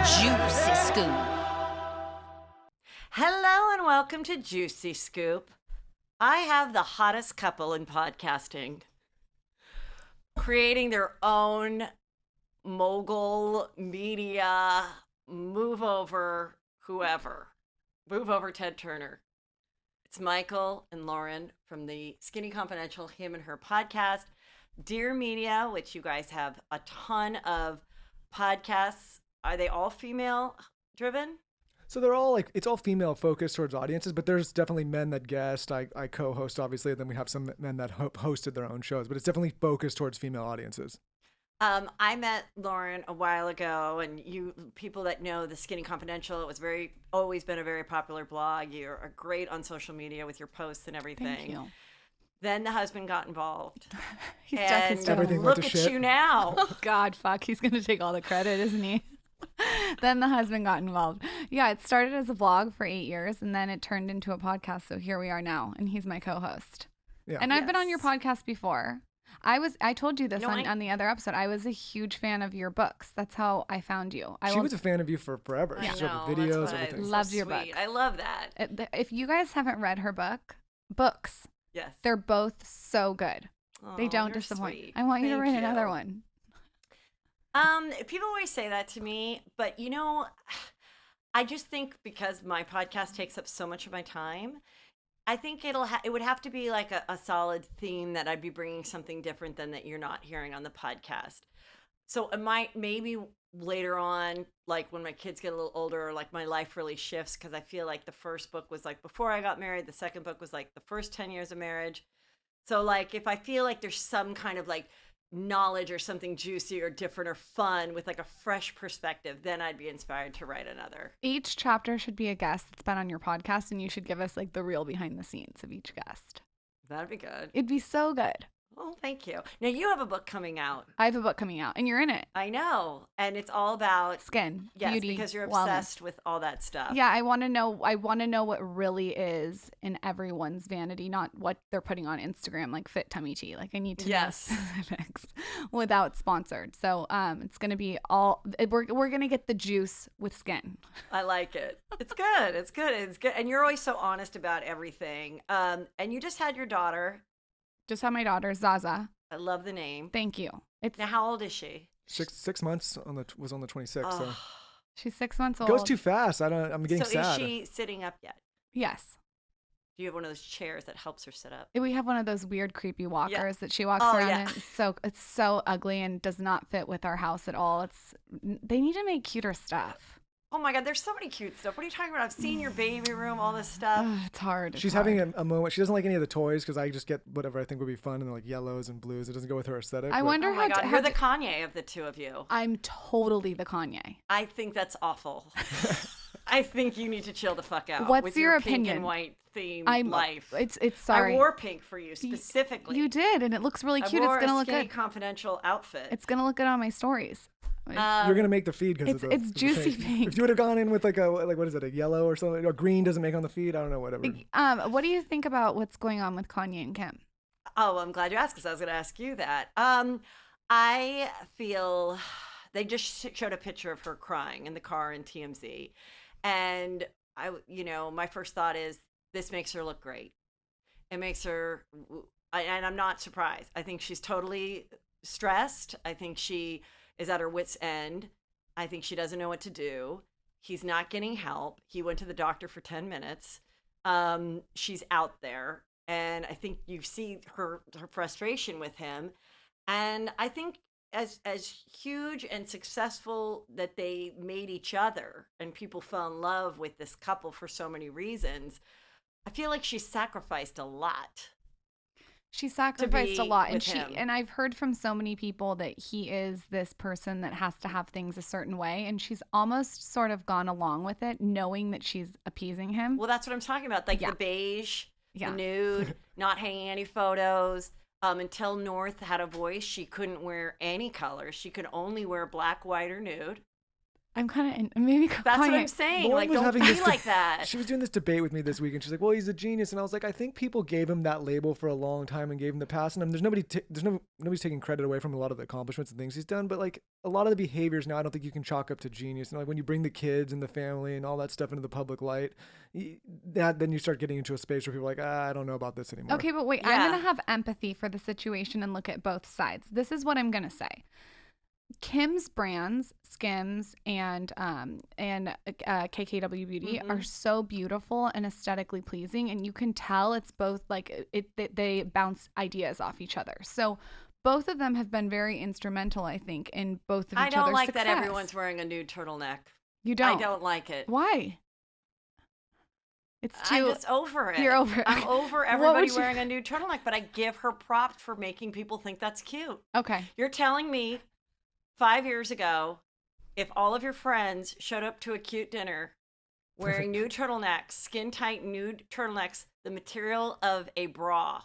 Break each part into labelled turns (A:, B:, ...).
A: Juicy Scoop.
B: Hello and welcome to Juicy Scoop. I have the hottest couple in podcasting, creating their own mogul media move over Ted Turner. It's Michael and Lauren from the Skinny Confidential Him and Her podcast, Dear Media, which you guys have a ton of podcasts. Are they all female driven?
C: So they're all it's all female focused towards audiences, but there's definitely men that guest. I co-host, obviously, and then we have some men that hosted their own shows, but it's definitely focused towards female audiences.
B: I met Lauren a while ago, and you people that know the Skinny Confidential, it was always been a very popular blog. You're great on social media with your posts and everything.
A: Thank you.
B: Then the husband got involved.
A: He stuck his toe.
C: Everything went
B: Look
C: to
B: at
C: shit.
B: you now.
A: Oh, God, fuck. He's going to take all the credit, isn't he? Then the husband got involved. Yeah, it started as a vlog for 8 years, and then it turned into a podcast. So here we are now, and he's my co-host.
C: Yeah.
A: And I've been on your podcast before. I told you this
B: No,
A: on the other episode. I was a huge fan of your books. That's how I found you.
C: She was a fan of you for forever.
B: I
C: She showed
B: know,
C: me
B: that's
C: videos,
B: why
C: everything.
B: it's so
A: Loved your
B: sweet.
A: books.
B: I love that.
A: If you guys haven't read her books,
B: Yes.
A: they're both so good. They
B: Oh,
A: don't
B: you're
A: disappoint.
B: sweet.
A: I want you to
B: Thank
A: write another
B: you.
A: one.
B: People always say that to me, but I just think because my podcast takes up so much of my time, I think it would have to be like a solid theme that I'd be bringing something different than that you're not hearing on the podcast. So it might maybe later on, like when my kids get a little older, or like my life really shifts, because I feel like the first book was like before I got married, the second book was like the first 10 years of marriage. So like if I feel like there's some kind of like knowledge or something juicy or different or fun with like a fresh perspective, then I'd be inspired to write another.
A: Each chapter should be a guest that's been on your podcast, and you should give us like the real behind the scenes of each guest.
B: That'd be good.
A: It'd be so good.
B: Oh, thank you. Now you have a book coming out.
A: I have a book coming out, and you're in it.
B: I know. And it's all about
A: Skin,
B: yes,
A: beauty,
B: because you're
A: wellness.
B: obsessed with all that stuff.
A: Yeah, I want to know. I want to know what really is in everyone's vanity, not what they're putting on Instagram, like fit tummy tea. Like I need to
B: Yes.
A: know specifics without sponsored. So it's gonna be all. We're gonna get the juice with skin.
B: I like it. It's good. It's good. It's good. And you're always so honest about everything. And you just had your daughter.
A: Just had my daughter Zaza.
B: I love the name.
A: Thank you. It's
B: Now, how old is she?
C: 6 months was on the 26th. So
B: Oh.
A: she's 6 months
C: it
A: old.
C: goes too fast. I'm getting
B: So
C: sad.
B: is she sitting up yet?
A: Yes.
B: Do you have one of those chairs that helps her sit up?
A: We have one of those weird, creepy walkers that she walks
B: Oh,
A: around
B: yeah.
A: in. It's so ugly and does not fit with our house at all. They need to make cuter stuff.
B: Oh my God, there's so many cute stuff. What are you talking about? I've seen your baby room, all this stuff.
A: It's hard. It's
C: She's
A: hard.
C: having a moment. She doesn't like any of the toys because I just get whatever I think would be fun, and they're like yellows and blues. It doesn't go with her aesthetic.
A: I
C: but-
A: wonder
B: Oh my God,
A: how
B: you're the Kanye of the two of you.
A: I'm totally the Kanye.
B: I think that's awful. I think you need to chill the fuck out.
A: What's
B: with
A: your
B: pink
A: opinion?
B: and white theme
A: I'm
B: life.
A: It's sorry.
B: I wore pink for you specifically.
A: You did, and it looks really cute.
B: I wore
A: It's gonna
B: a
A: look
B: Skinny
A: good.
B: Confidential outfit.
A: It's gonna look good on my stories.
C: You're gonna make the feed because
A: It's juicy pink.
C: If you would have gone in with like what is it, a yellow or something, or green doesn't make on the feed. I don't know, whatever.
A: What do you think about what's going on with Kanye and Kim?
B: Oh, I'm glad you asked because I was going to ask you that. I feel they just showed a picture of her crying in the car in TMZ. And my first thought is this makes her look great. It makes her, and I'm not surprised. I think she's totally stressed. I think she is at her wit's end. I think she doesn't know what to do. He's not getting help. He went to the doctor for 10 minutes. She's out there. And I think you see her frustration with him. And I think as huge and successful that they made each other and people fell in love with this couple for so many reasons, I feel like she sacrificed a lot.
A: She sacrificed a
B: be
A: lot,
B: with
A: and
B: him.
A: and I've heard from so many people that he is this person that has to have things a certain way, and she's almost sort of gone along with it, knowing that she's appeasing him.
B: Well, that's what I'm talking about. Like
A: Yeah.
B: the beige,
A: Yeah.
B: the nude, not hanging any photos. Until North had a voice, she couldn't wear any colors. She could only wear black, white, or nude.
A: I'm kind of maybe
B: That's what
A: Kanye.
B: I'm saying.
C: Lauren
B: Like,
C: was
B: don't
C: having
B: be
C: this
B: like that.
C: She was doing this debate with me this week, and she's like, "Well, he's a genius," and I was like, "I think people gave him that label for a long time and gave him the pass, and nobody's taking credit away from a lot of the accomplishments and things he's done, but like a lot of the behaviors now, I don't think you can chalk up to genius. And like when you bring the kids and the family and all that stuff into the public light, then you start getting into a space where people are like, I don't know about this anymore.
A: Okay, but wait,
B: Yeah.
A: I'm going to have empathy for the situation and look at both sides. This is what I'm going to say. Kim's brands, Skims and KKW Beauty are so beautiful and aesthetically pleasing, and you can tell it's both like they bounce ideas off each other. So both of them have been very instrumental, I think, in both of each other's
B: I don't like
A: success.
B: that everyone's wearing a nude turtleneck.
A: You don't.
B: I don't like it.
A: Why? It's too.
B: I'm just over it.
A: You're over it.
B: I'm over
A: What
B: everybody
A: would you-
B: wearing a nude turtleneck, but I give her props for making people think that's cute.
A: Okay.
B: You're telling me 5 years ago, if all of your friends showed up to a cute dinner wearing nude turtlenecks, skin tight nude turtlenecks, the material of a bra,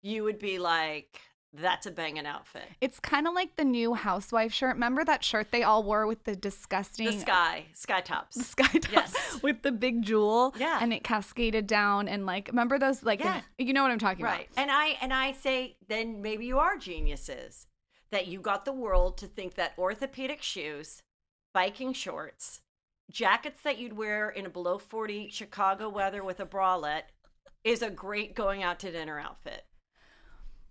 B: you would be like, that's a banging outfit.
A: It's kind of like the new housewife shirt. Remember that shirt they all wore with the disgusting
B: The sky tops.
A: the sky top
B: Yes.
A: with the big jewel,
B: Yeah.
A: and it cascaded down, and like remember those like
B: Yeah.
A: you know what I'm talking
B: Right.
A: about.
B: And I say, then maybe you are geniuses. That you got the world to think that orthopedic shoes, biking shorts, jackets that you'd wear in a below 40 Chicago weather with a bralette is a great going out to dinner outfit.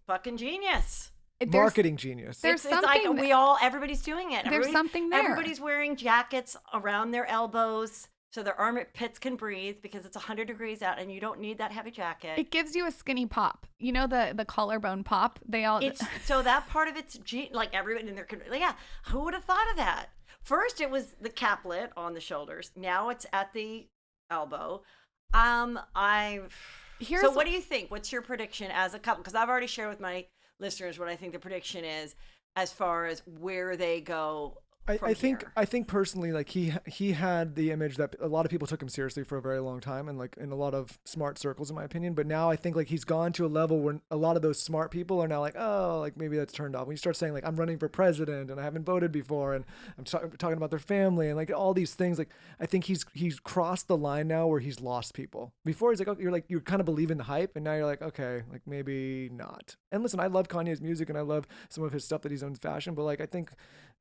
B: Fucking genius.
C: Marketing genius.
A: There's
B: It's like
A: something
B: everybody's doing it.
A: There's something there.
B: Everybody's wearing jackets around their elbows so their armpit pits can breathe because it's 100 degrees out and you don't need that heavy jacket.
A: It gives you a skinny pop. You know the collarbone pop. They all.
B: It's so that part of it's like everybody in their yeah. Who would have thought of that? First, it was the caplet on the shoulders. Now it's at the elbow. So what do you think? What's your prediction as a couple? Because I've already shared with my listeners what I think the prediction is as far as where they go.
C: I think personally, like he had the image that a lot of people took him seriously for a very long time, and like in a lot of smart circles, in my opinion. But now I think like he's gone to a level where a lot of those smart people are now like, oh, like maybe that's turned off. When you start saying like I'm running for president and I haven't voted before, and I'm talking about their family and like all these things, like I think he's crossed the line now where he's lost people. Before he's like, okay, you're kind of believing the hype, and now you're like, okay, like maybe not. And listen, I love Kanye's music and I love some of his stuff that he's done in fashion, but like I think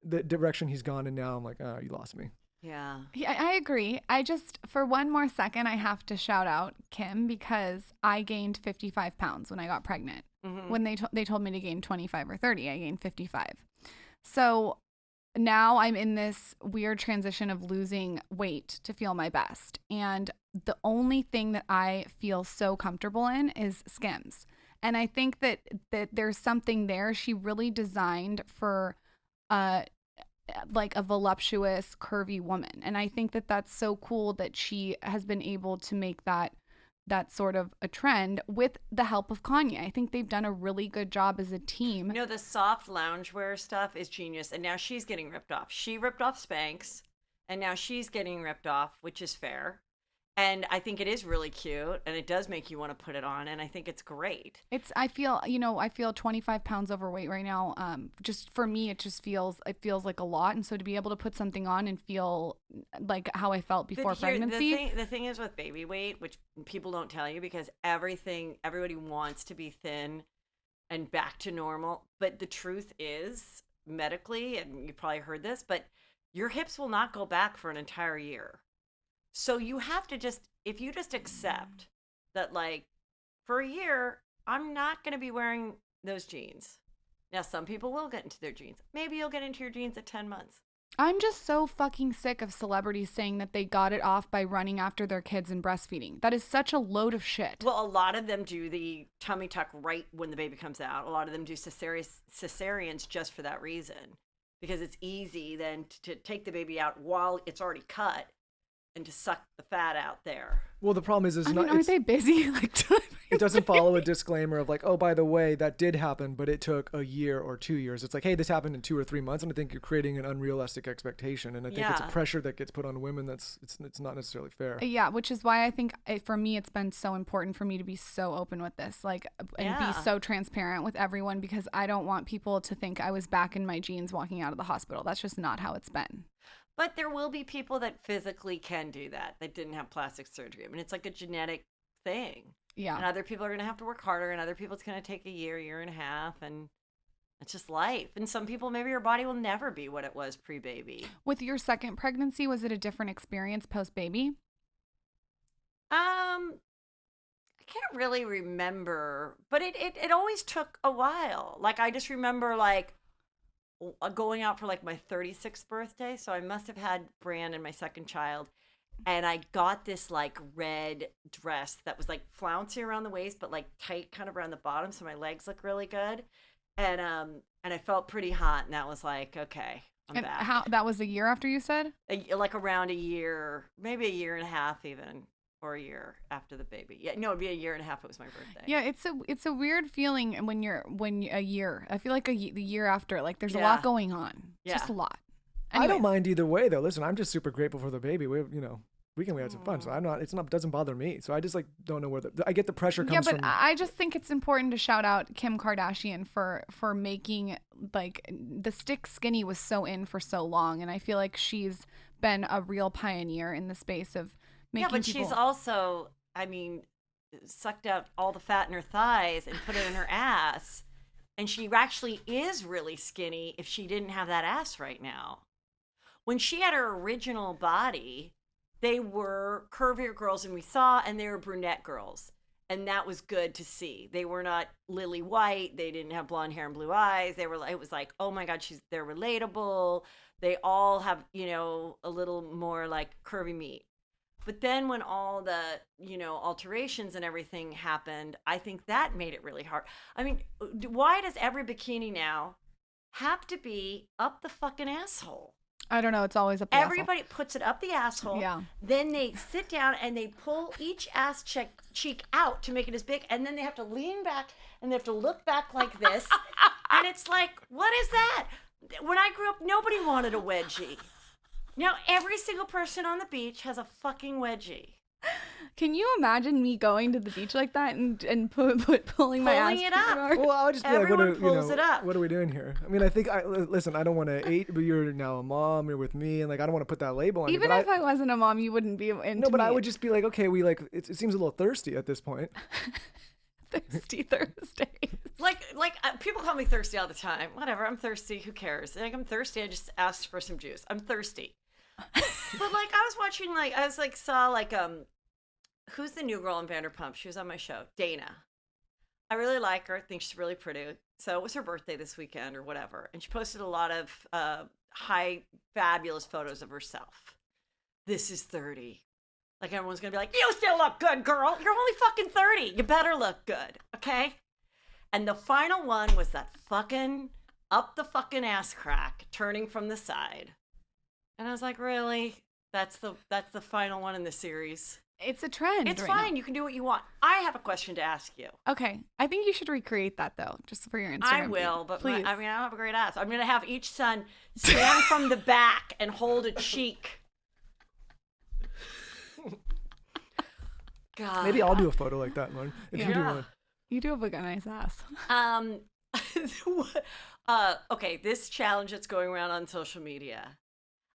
C: the direction he's gone in now, I'm like, oh, you lost me.
B: Yeah.
A: Yeah, I agree. I just, for one more second, I have to shout out Kim because I gained 55 pounds when I got pregnant.
B: Mm-hmm.
A: When they told me to gain 25 or 30, I gained 55. So now I'm in this weird transition of losing weight to feel my best. And the only thing that I feel so comfortable in is Skims. And I think that there's something there she really designed for like a voluptuous, curvy woman. And I think that that's so cool that she has been able to make that sort of a trend with the help of Kanye. I think they've done a really good job as a team.
B: You know, the soft loungewear stuff is genius. And now she's getting ripped off. She ripped off Spanx, and now she's getting ripped off, which is fair. And I think it is really cute, and it does make you want to put it on, and I think it's great.
A: I feel 25 pounds overweight right now. Just for me, it feels like a lot. And so to be able to put something on and feel like how I felt before pregnancy.
B: The thing is with baby weight, which people don't tell you because everybody wants to be thin and back to normal. But the truth is, medically, and you probably heard this, but your hips will not go back for an entire year. So you have to if you just accept that, like, for a year, I'm not going to be wearing those jeans. Now, some people will get into their jeans. Maybe you'll get into your jeans at 10 months.
A: I'm just so fucking sick of celebrities saying that they got it off by running after their kids and breastfeeding. That is such a load of shit.
B: Well, a lot of them do the tummy tuck right when the baby comes out. A lot of them do cesareans just for that reason. Because it's easy then to take the baby out while it's already cut and to suck the fat out there.
C: Well, the problem is
A: aren't they busy?
C: It doesn't follow a disclaimer of like, oh, by the way, that did happen, but it took a year or 2 years. It's like, hey, this happened in 2 or 3 months, and I think you're creating an unrealistic expectation, and I think it's a pressure that gets put on women it's not necessarily fair.
A: Yeah, which is why I think for me it's been so important for me to be so open with this, like, and be so transparent with everyone, because I don't want people to think I was back in my jeans walking out of the hospital. That's just not how it's been.
B: But there will be people that physically can do that didn't have plastic surgery. I mean, it's like a genetic thing.
A: Yeah.
B: And other people are going to have to work harder, and other people it's going to take a year and a half, and it's just life. And some people, maybe your body will never be what it was pre-baby.
A: With your second pregnancy, was it a different experience post-baby?
B: I can't really remember, but it always took a while. Like, I just remember, like, going out for, like, my 36th birthday. So I must have had Brandon, my second child. And I got this, like, red dress that was, like, flouncy around the waist, but, like, tight kind of around the bottom. So my legs look really good. And I felt pretty hot. And that was like, okay, I'm back.
A: How, that was a year after you said?
B: Like around a year, maybe a year and a half even. Or a year after the baby. Yeah, no, it'd be a year and a half. It was my birthday.
A: Yeah, it's a weird feeling when a year. I feel like the year after, like there's a lot going on.
B: Yeah.
A: Just a lot.
C: I don't mind either way though. Listen, I'm just super grateful for the baby. We had some fun, so doesn't bother me. So I just like don't know where I get the pressure comes from.
A: Yeah, but I just think it's important to shout out Kim Kardashian for making, like, the stick skinny was so in for so long, and I feel like she's been a real pioneer in the space of making
B: but
A: people...
B: she's also, I mean, sucked out all the fat in her thighs and put it in her ass, and she actually is really skinny if she didn't have that ass right now. When she had her original body, they were curvier girls than we saw, and they were brunette girls. And that was good to see. They were not lily white. They didn't have blonde hair and blue eyes. It was like, oh my God, they're relatable. They all have, a little more like curvy meat. But then when all the, alterations and everything happened, I think that made it really hard. I mean, why does every bikini now have to be up the fucking asshole?
A: I don't know. It's always up the
B: Everybody puts it up the asshole.
A: Yeah.
B: Then they sit down and they pull each ass cheek out to make it as big. And then they have to lean back and they have to look back like this. And it's like, what is that? When I grew up, nobody wanted a wedgie. Now every single person on the beach has a fucking wedgie.
A: Can you imagine me going to the beach like that and pulling my ass?
B: Pulling it up.
C: Well, I would just be
B: Everyone
C: like,
B: pulls it up.
C: what are we doing here? I mean, I think listen, I don't want to but you're now a mom, you're with me, and like I don't want to put that label on you.
A: Even if I wasn't a mom, you wouldn't be into
C: No, but
A: me.
C: I would just be like, okay, we like it seems a little thirsty at this point.
A: Thirsty Thursdays.
B: Like people call me thirsty all the time. Whatever, I'm thirsty. Who cares? Like, I'm thirsty. I just asked for some juice. I'm thirsty. But like I was watching, saw who's the new girl in Vanderpump? She was on my show, Dana. I really like her. I think she's really pretty. So it was her birthday this weekend or whatever, and she posted a lot of high, fabulous photos of herself. This is 30. Like, everyone's gonna be like, you still look good, girl. You're only fucking 30. You better look good, okay? And the final one was that fucking up the fucking ass crack turning from the side. And I was like, really? That's the final one in the series.
A: It's a trend.
B: It's
A: right
B: fine.
A: now.
B: You can do what you want. I have a question to ask you.
A: Okay. I think you should recreate that, though, just for your Instagram.
B: I will,
A: feed.
B: but
A: please.
B: I don't have a great ass. I'm going to have each son stand from the back and hold a cheek. God.
C: Maybe I'll do a photo like that, Lauren. If you do one.
A: You do have a nice ass.
B: Okay, this challenge that's going around on social media.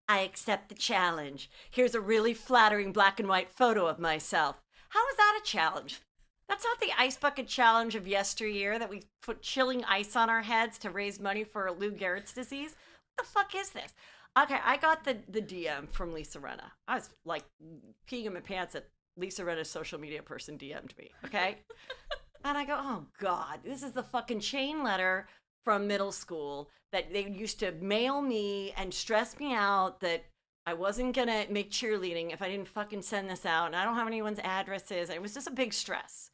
B: I accept the challenge. Here's a really flattering black and white photo of myself. How is that a challenge? That's not the ice bucket challenge of yesteryear that we put chilling ice on our heads to raise money for Lou Gehrig's disease. What the fuck is this? Okay, I got the DM from Lisa Rinna. I was like peeing in my pants that Lisa Rinna's social media person DM'd me, okay? And I go, oh God, this is the fucking chain letter from middle school that they used to mail me and stress me out that I wasn't gonna make cheerleading if I didn't fucking send this out, and I don't have anyone's addresses. It was just a big stress.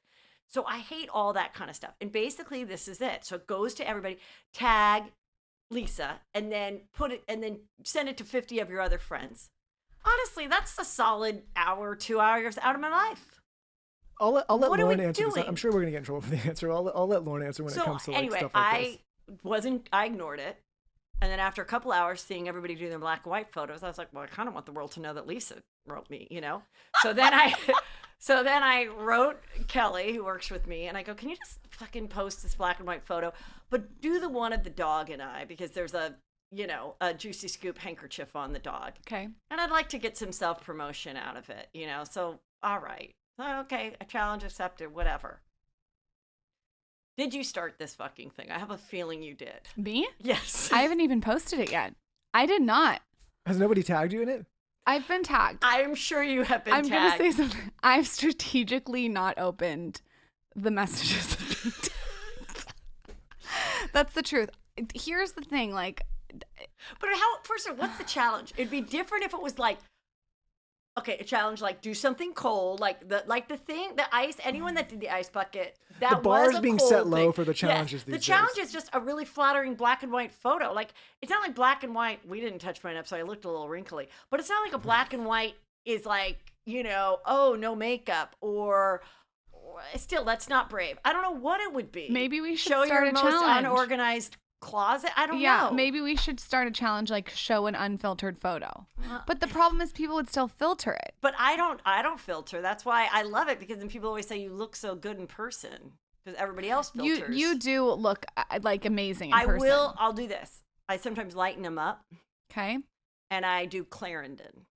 B: So I hate all that kind of stuff. And basically this is it. So it goes to everybody, tag Lisa, and then send it to 50 of your other friends. Honestly, that's a solid hour, 2 hours out of my life.
C: I'll let
B: What are
C: Lauren
B: we
C: answer this.
B: doing?
C: I'm sure we're gonna get in trouble for the answer. I'll let Lauren answer when it comes to
B: anyway,
C: stuff like this.
B: I ignored it. And then after a couple hours seeing everybody do their black and white photos, I was like, well, I kind of want the world to know that Lisa wrote me, So then I wrote Kelly, who works with me, and I go, can you just fucking post this black and white photo? But do the one of the dog and I, because there's a a Juicy Scoop handkerchief on the dog.
A: Okay.
B: And I'd like to get some self-promotion out of it, So, all right. Okay, a challenge accepted, whatever. Did you start this fucking thing? I have a feeling you did.
A: Me?
B: Yes.
A: I haven't even posted it yet. I did not.
C: Has nobody tagged you in it?
A: I've been tagged.
B: I'm sure you have been
A: I'm
B: tagged.
A: going to say something. I've strategically not opened the messages of being tagged. That's the truth. Here's the thing, like...
B: But first of all, what's the challenge? It'd be different if it was like, okay, a challenge like do something cold, like the ice. Anyone that did the ice bucket, that
C: The bar
B: was
C: is
B: a
C: being
B: cold
C: set low
B: thing.
C: for the challenges these
B: The
C: days.
B: challenge is just a really flattering black and white photo. Like it's not like black and white. We didn't touch mine up, so I looked a little wrinkly. But it's not like a black and white is like oh no makeup or still that's not brave. I don't know what it would be.
A: Maybe we should
B: show
A: start
B: your
A: a
B: most
A: challenge.
B: unorganized closet. I don't know.
A: Yeah, maybe we should start a challenge like show an unfiltered photo. But the problem is people would still filter it.
B: But I don't filter. That's why I love it, because then people always say you look so good in person because everybody else filters.
A: You do look like amazing in person.
B: I'll do this. I sometimes lighten them up
A: Okay.
B: and I do Clarendon.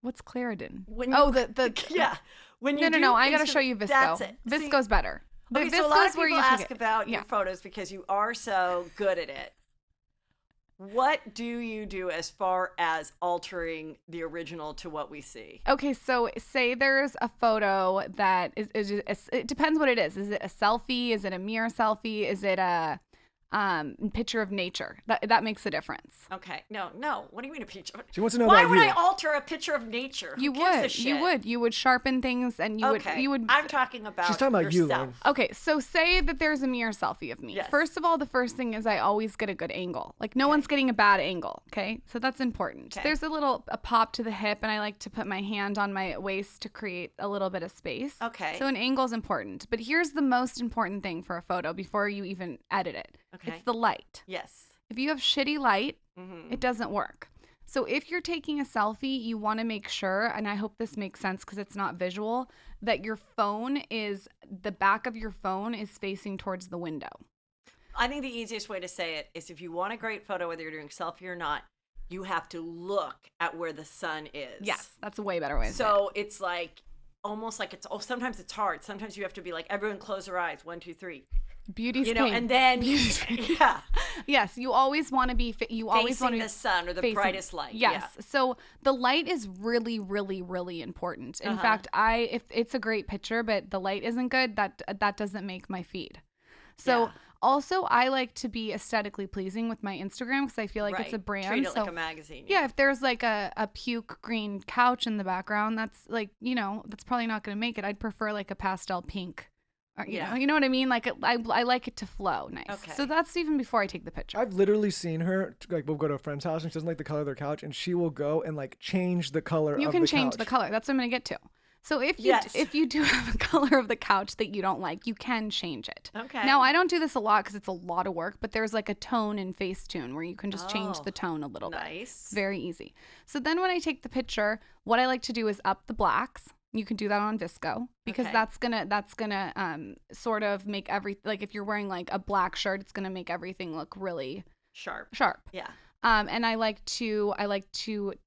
A: What's Clarendon?
B: When
A: Oh,
B: you-
A: the
B: yeah. When you
A: No, I got to
B: Insta-
A: show you Visco.
B: That's it.
A: Visco's better. The
B: Okay, so a lot
A: Visco's
B: of
A: where
B: people
A: you
B: ask
A: take it.
B: about
A: Yeah.
B: your photos because you are so good at it. What do you do as far as altering the original to what we see?
A: Okay, so say there's a photo that it depends what it is. Is it a selfie? Is it a mirror selfie? Is it a picture of nature? That makes a difference.
B: Okay. No. What do you mean a picture?
C: She wants to know
B: Why
C: about
B: would
C: you.
B: I alter a picture of nature? Who
A: You
B: gives a
A: would.
B: shit?
A: You would sharpen things and
B: Okay.
A: you would
B: I'm talking about
C: She's talking about you,
B: yourself.
C: Lauren.
A: Okay, so say that there's a mirror selfie of me.
B: Yes.
A: First of all, the first thing is I always get a good angle. Like no one's getting a bad angle, okay? So that's important.
B: Okay.
A: There's a pop to the hip and I like to put my hand on my waist to create a little bit of space.
B: Okay.
A: So an angle is important. But here's the most important thing for a photo before you even edit it.
B: Okay.
A: It's the light.
B: Yes.
A: If you have shitty light,
B: Mhm.
A: it doesn't work. So if you're taking a selfie, you want to make sure, and I hope this makes sense because it's not visual, that the back of your phone is facing towards the window.
B: I think the easiest way to say it is if you want a great photo, whether you're doing selfie or not, you have to look at where the sun is.
A: Yes, that's a way better way to say it.
B: So it's like almost like sometimes it's hard. Sometimes you have to be like, everyone close their eyes. 1, 2, 3.
A: Beauty's pain.
B: And then yeah,
A: Yes, you always want to be. You always want
B: facing
A: to
B: the sun or the
A: facing-
B: brightest light.
A: Yes.
B: Yeah.
A: So the light is really, really, really important. In fact, if it's a great picture, but the light isn't good, that doesn't make my feed. So
B: Yeah.
A: also, I like to be aesthetically pleasing with my Instagram because I feel like it's a brand.
B: Treat it
A: so
B: like a magazine.
A: yeah, if there's like a puke green couch in the background, that's like that's probably not going to make it. I'd prefer like a pastel pink. Or, you know what I mean? Like I like it to flow nice.
B: Okay.
A: So that's even before I take the picture.
C: I've literally seen her, like, we'll go to a friend's house and she doesn't like the color of their couch, and she will go and, like, change the color
A: You
C: of
A: can
C: the
A: change
C: couch.
A: the color. That's what I'm going to get to. So if
B: Yes.
A: you do have a color of the couch that you don't like, you can change it.
B: Okay.
A: Now, I don't do this a lot because it's a lot of work, but there's like a tone in Facetune where you can just change the tone a little bit.
B: Nice.
A: It's very easy. So then when I take the picture, what I like to do is up the blacks. You can do that on Visco because
B: Okay.
A: that's gonna sort of make like if you're wearing like a black shirt, it's gonna make everything look really
B: Sharp.
A: sharp.
B: Yeah.
A: And I like to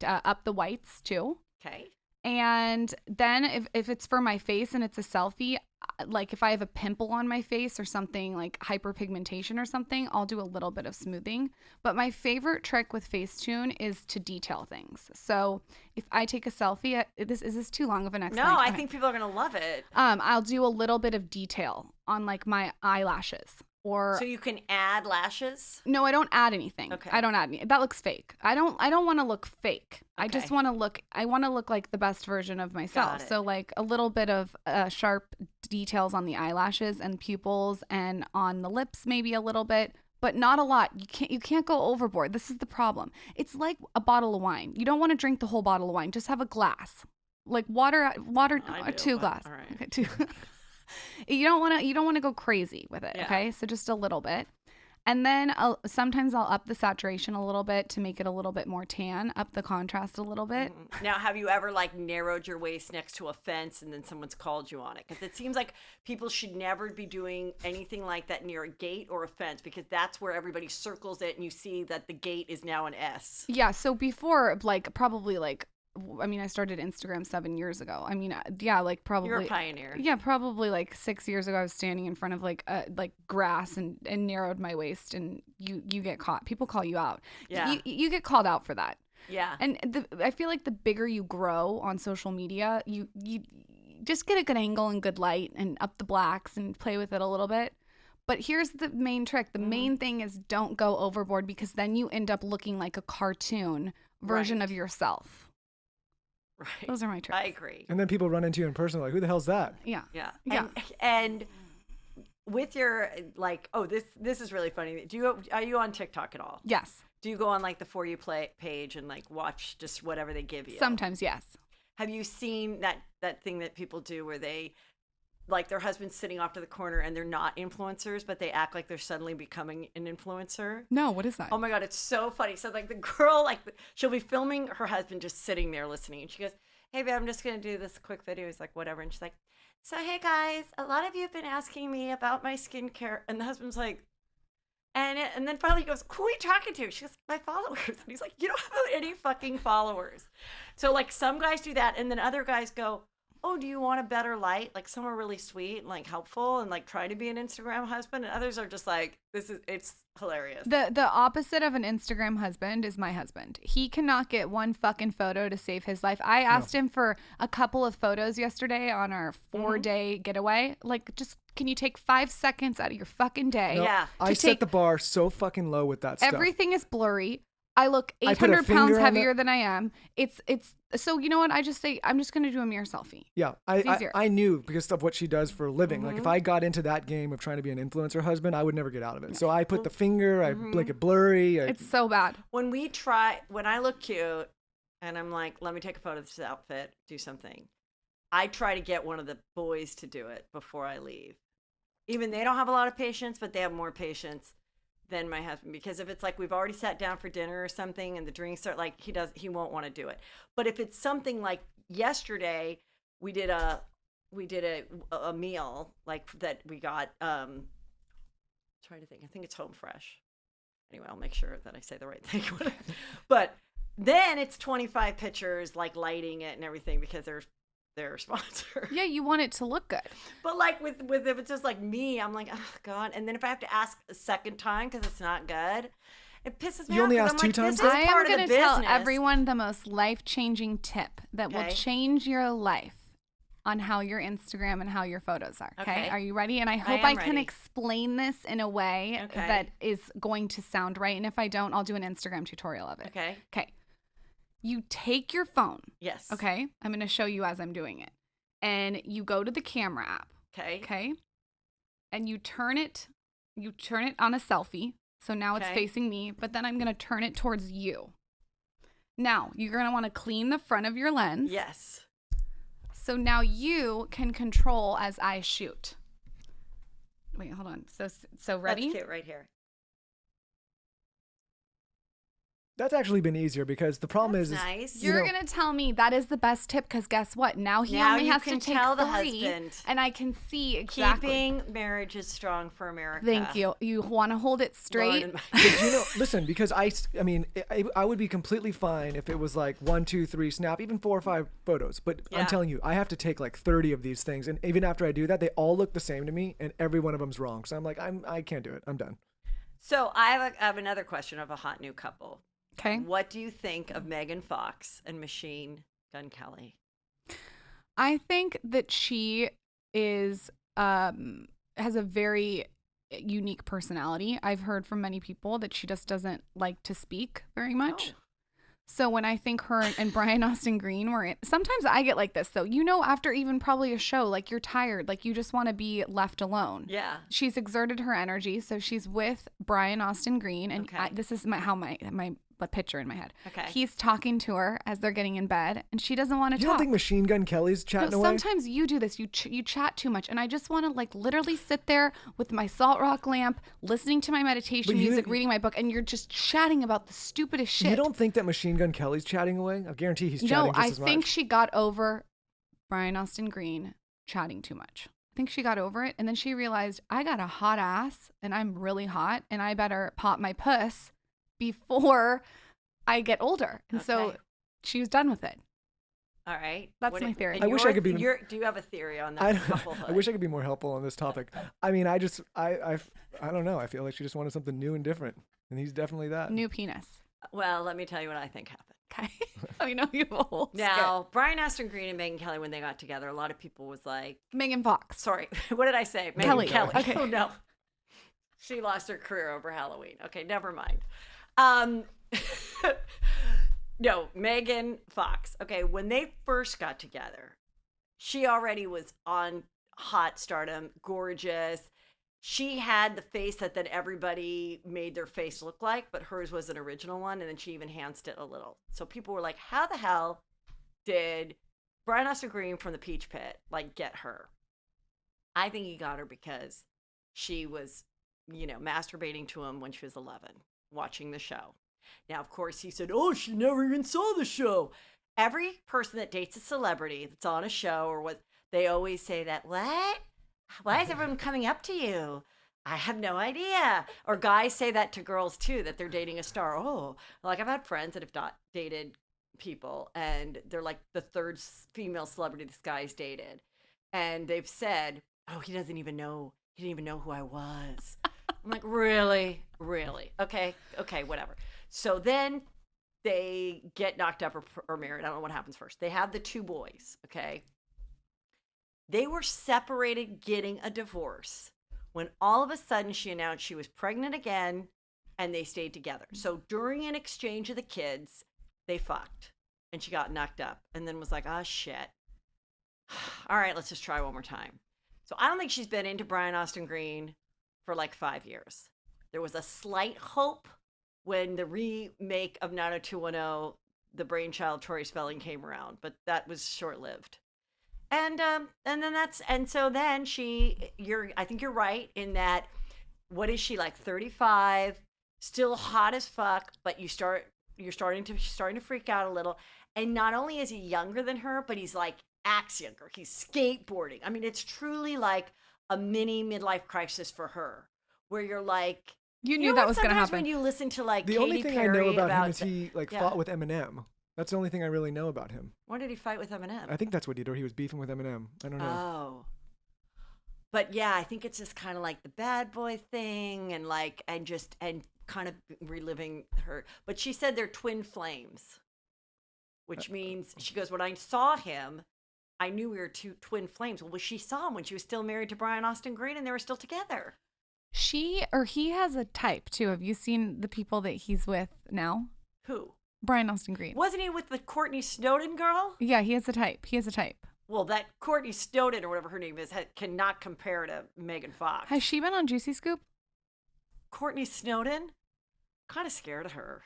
A: up the whites too.
B: Okay.
A: And then if it's for my face and it's a selfie, like if I have a pimple on my face or something like hyperpigmentation or something, I'll do a little bit of smoothing. But my favorite trick with Facetune is to detail things. So if I take a selfie, is this too long of an
B: No,
A: explanation?
B: I
A: Okay.
B: think people are gonna love it.
A: I'll do a little bit of detail on like my eyelashes. Or
B: So you can add lashes.
A: no, I don't add anything.
B: Okay.
A: I don't add any. That looks fake. I don't want to look fake. I just
B: Okay.
A: want to look like the best version of myself.
B: Got it.
A: So like a little bit of sharp details on the eyelashes and pupils and on the lips maybe a little bit, but not a lot. You can't go overboard. This is the problem. It's like a bottle of wine. You don't want to drink the whole bottle of wine. Just have a glass. Like water
B: I
A: or
B: do,
A: two
B: but
A: glass.
B: all right.
A: Okay, two. You don't want to go crazy with it,
B: Yeah.
A: okay? So just a little bit. And then sometimes I'll up the saturation a little bit to make it a little bit more tan, up the contrast a little bit.
B: Now, have you ever like narrowed your waist next to a fence and then someone's called you on it? Because it seems like people should never be doing anything like that near a gate or a fence, because that's where everybody circles it and you see that the gate is now an S.
A: Yeah. So before, like, probably like, I mean, I started Instagram 7 years ago. I mean, yeah, like probably.
B: You're a pioneer.
A: Yeah, probably like 6 years ago, I was standing in front of like grass and narrowed my waist, and you get caught. People call you out.
B: Yeah.
A: You get called out for that.
B: Yeah.
A: And I feel like the bigger you grow on social media, you just get a good angle and good light and up the blacks and play with it a little bit. But here's the main trick. The main thing is don't go overboard, because then you end up looking like a cartoon version of yourself.
B: Right.
A: Those are my tricks.
B: I agree.
C: And then people run into you in person like, who the hell's that?
A: Yeah.
B: Yeah.
A: Yeah.
B: And with your like, oh, this is really funny. Are you on TikTok at all?
A: Yes.
B: Do you go on like the For You Play page and like watch just whatever they give you?
A: Sometimes, yes.
B: Have you seen that thing that people do where they like their husband's sitting off to the corner and they're not influencers, but they act like they're suddenly becoming an influencer?
A: No, what is that?
B: Oh my God, it's so funny. So like the girl, like she'll be filming her husband just sitting there listening. And she goes, hey babe, I'm just going to do this quick video. He's like, whatever. And she's like, so hey guys, a lot of you have been asking me about my skincare. And the husband's like, and then finally he goes, who are you talking to? She goes, my followers. And he's like, you don't have any fucking followers. So like some guys do that. And then other guys go, oh, do you want a better light? Like some are really sweet and like helpful and like try to be an Instagram husband. And others are just like, it's hilarious.
A: The opposite of an Instagram husband is my husband. He cannot get one fucking photo to save his life. I asked him for a couple of photos yesterday on our 4-day getaway. Like, just can you take 5 seconds out of your fucking day?
C: No,
B: Yeah.
C: I set the bar so fucking low with that stuff.
A: Everything is blurry. I look
C: I put a
A: 800
C: finger
A: pounds
C: on
A: heavier than I am. It's so you know what? I just say I'm just gonna do a mirror selfie.
C: Yeah, I knew because of what she does for a living. Like if I got into that game of trying to be an influencer husband, I would never get out of it. So I put the finger, I make it blurry.
A: It's so bad.
B: When I look cute and I'm like, let me take a photo of this outfit, do something, I try to get one of the boys to do it before I leave. Even they don't have a lot of patience, but they have more patience than my husband, because if it's like we've already sat down for dinner or something and the drinks are like, he won't want to do it. But if it's something like yesterday, we did a meal like that we got trying to think, I think it's Home Fresh. Anyway, I'll make sure that I say the right thing. But then it's 25 pictures like lighting it and everything because they're their sponsor.
A: Yeah, you want it to look good.
B: But like with if it's just like me, I'm like, oh God. And then if I have to ask a second time because it's not good, it pisses me off.
C: You only
B: 'cause
C: ask
B: I'm
C: two
B: like,
C: times?
B: This is
A: I
B: part
A: am
B: of
A: going
B: the
A: to tell
B: business.
A: everyone the most life-changing tip that will
B: Okay.
A: change your life on how your Instagram and how your photos are. Okay.
B: Okay.
A: Are you ready? And I hope
B: am
A: I can
B: ready.
A: explain this in a way
B: Okay.
A: that is going to sound right. And if I don't, I'll do an Instagram tutorial of it.
B: Okay.
A: Okay. You take your phone.
B: Yes.
A: Okay. I'm going to show you as I'm doing it. And you go to the camera app.
B: Okay.
A: Okay. And you turn it on a selfie. So now it's
B: Okay.
A: facing me, but then I'm going to turn it towards you. Now, you're going to want to clean the front of your lens.
B: Yes.
A: So now you can control as I shoot. Wait, hold on. So ready?
B: That's cute right here.
C: That's actually been easier because the problem is
B: Nice.
A: You're
C: know-
A: going to tell me that is the best tip because guess what? Now he
B: Now
A: only
B: you
A: has
B: can
A: to take
B: tell the
A: 3
B: husband.
A: and I can see exactly.
B: Keeping marriages strong for America.
A: Thank you. You want to hold it straight.
B: Lauren and
C: But you know, listen, because I mean, I would be completely fine if it was like 1, 2, 3, snap, even 4 or 5 photos. But
B: Yeah.
C: I'm telling you, I have to take like 30 of these things, and even after I do that, they all look the same to me, and every one of them's wrong. So I'm like, I can't do it. I'm done.
B: So I have another question of a hot new couple.
A: Okay.
B: What do you think of Megan Fox and Machine Gun Kelly?
A: I think that she is has a very unique personality. I've heard from many people that she just doesn't like to speak very much.
B: Oh.
A: So when I think her and Brian Austin Green were in, sometimes I get like this though. You know, after even probably a show, like you're tired, like you just want to be left alone.
B: Yeah.
A: She's exerted her energy, so she's with Brian Austin Green, and
B: Okay.
A: this is how my picture in my head.
B: Okay.
A: He's talking to her as they're getting in bed, and she doesn't want to
C: You
A: talk.
C: don't think Machine Gun Kelly's chatting
A: No,
C: away?
A: sometimes you do this. You chat too much, and I just want to like literally sit there with my salt rock lamp, listening to my meditation
C: But you-
A: music, reading my book, and you're just chatting about the stupidest shit.
C: You don't think that Machine Gun Kelly's chatting away? I guarantee he's chatting
A: No,
C: just
A: I
C: as much.
A: think she got over Brian Austin Green chatting too much. I think she got over it, and then she realized I got a hot ass, and I'm really hot, and I better pop my puss before I get older. And so
B: Okay.
A: she was done with it.
B: All right.
A: That's my theory.
B: and
C: I wish I could be-
B: Do you have a theory on that?
C: I
B: couplehood?
C: wish I could be more helpful on this topic. I mean, I don't know. I feel like she just wanted something new and different, and he's definitely that.
A: New penis.
B: Well, let me tell you what I think happened.
A: Okay. I know you have a whole
B: Now, Brian Austin Green and Megyn Kelly, when they got together, a lot of people was like,
A: skit. Megan Fox.
B: sorry, what did I say? Megyn
A: Kelly.
B: Kelly.
A: Okay.
B: Oh, no. She lost her career over Halloween. Okay, never mind. No, Megan Fox. Okay, when they first got together, she already was on hot stardom, gorgeous. She had the face that then everybody made their face look like, but hers was an original one, and then she even enhanced it a little. So people were like, how the hell did Brian Austin Green from the Peach Pit like get her? I think he got her because she was, masturbating to him when she was 11, watching the show. Now, of course, he said, oh, she never even saw the show. Every person that dates a celebrity that's on a show or what, they always say that, what? Why is everyone coming up to you? I have no idea. Or guys say that to girls too, that they're dating a star. Oh, like I've had friends that have dated people and they're like the third female celebrity this guy's dated. And they've said, oh, he didn't even know who I was. I'm like, really? Really? Okay, whatever. So then they get knocked up or married. I don't know what happens first. They have the 2 boys, okay? They were separated, getting a divorce, when all of a sudden she announced she was pregnant again, and they stayed together. So during an exchange of the kids, they fucked, and she got knocked up, and then was like, oh, shit. All right, let's just try one more time. So I don't think she's been into Brian Austin Green for like 5 years. There was a slight hope when the remake of 90210, the brainchild Tori Spelling, came around, but that was short-lived. And so then I think you're right in that, what is she, like 35, still hot as fuck, but you're starting to freak out a little. And not only is he younger than her, but he's like acts younger. He's skateboarding. I mean, it's truly like a mini midlife crisis for her, where you're like,
A: You knew that was going to
B: sometimes
A: happen.
B: when you listen to like
C: The
B: Katy
C: only thing
B: Perry
C: I know about him is he
B: yeah.
C: fought with Eminem. That's the only thing I really know about him.
B: Why did he fight with Eminem?
C: I think that's what he did, or he was beefing with Eminem. I don't know.
B: Oh. But yeah, I think it's just kind of like the bad boy thing and kind of reliving her. But she said they're twin flames, which means, she goes, when I saw him, I knew we were 2 twin flames. Well, she saw him when she was still married to Brian Austin Green and they were still together.
A: He has a type too. Have you seen the people that he's with now?
B: Who?
A: Brian Austin Green.
B: Wasn't he with the Courtney Snowden girl?
A: Yeah, he has a type.
B: Well, that Courtney Snowden, or whatever her name is, cannot compare to Megan Fox.
A: Has she been on Juicy Scoop?
B: Courtney Snowden? Kind of scared of her.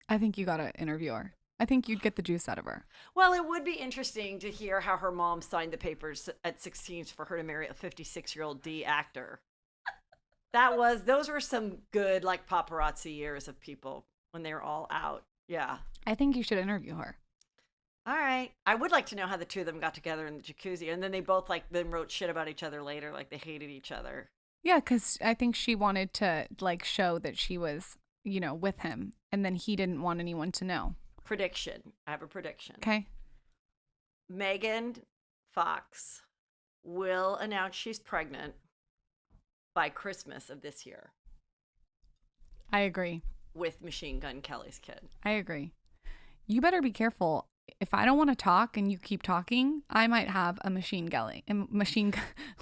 A: I think you got to interview her. I think you'd get the juice out of her.
B: Well, it would be interesting to hear how her mom signed the papers at 16 for her to marry a 56-year-old D actor. Those were some good, like, paparazzi years of people when they were all out. Yeah.
A: I think you should interview her.
B: All right. I would like to know how the 2 of them got together in the jacuzzi, and then they both then wrote shit about each other later, like they hated each other.
A: Yeah, because I think she wanted to like show that she was, with him, and then he didn't want anyone to know.
B: Prediction. I have a prediction.
A: Okay.
B: Megan Fox will announce she's pregnant by Christmas of this year
A: I agree.
B: with Machine Gun Kelly's kid.
A: I agree. You better be careful. If I don't want to talk and you keep talking, I might have a machine gun Kelly.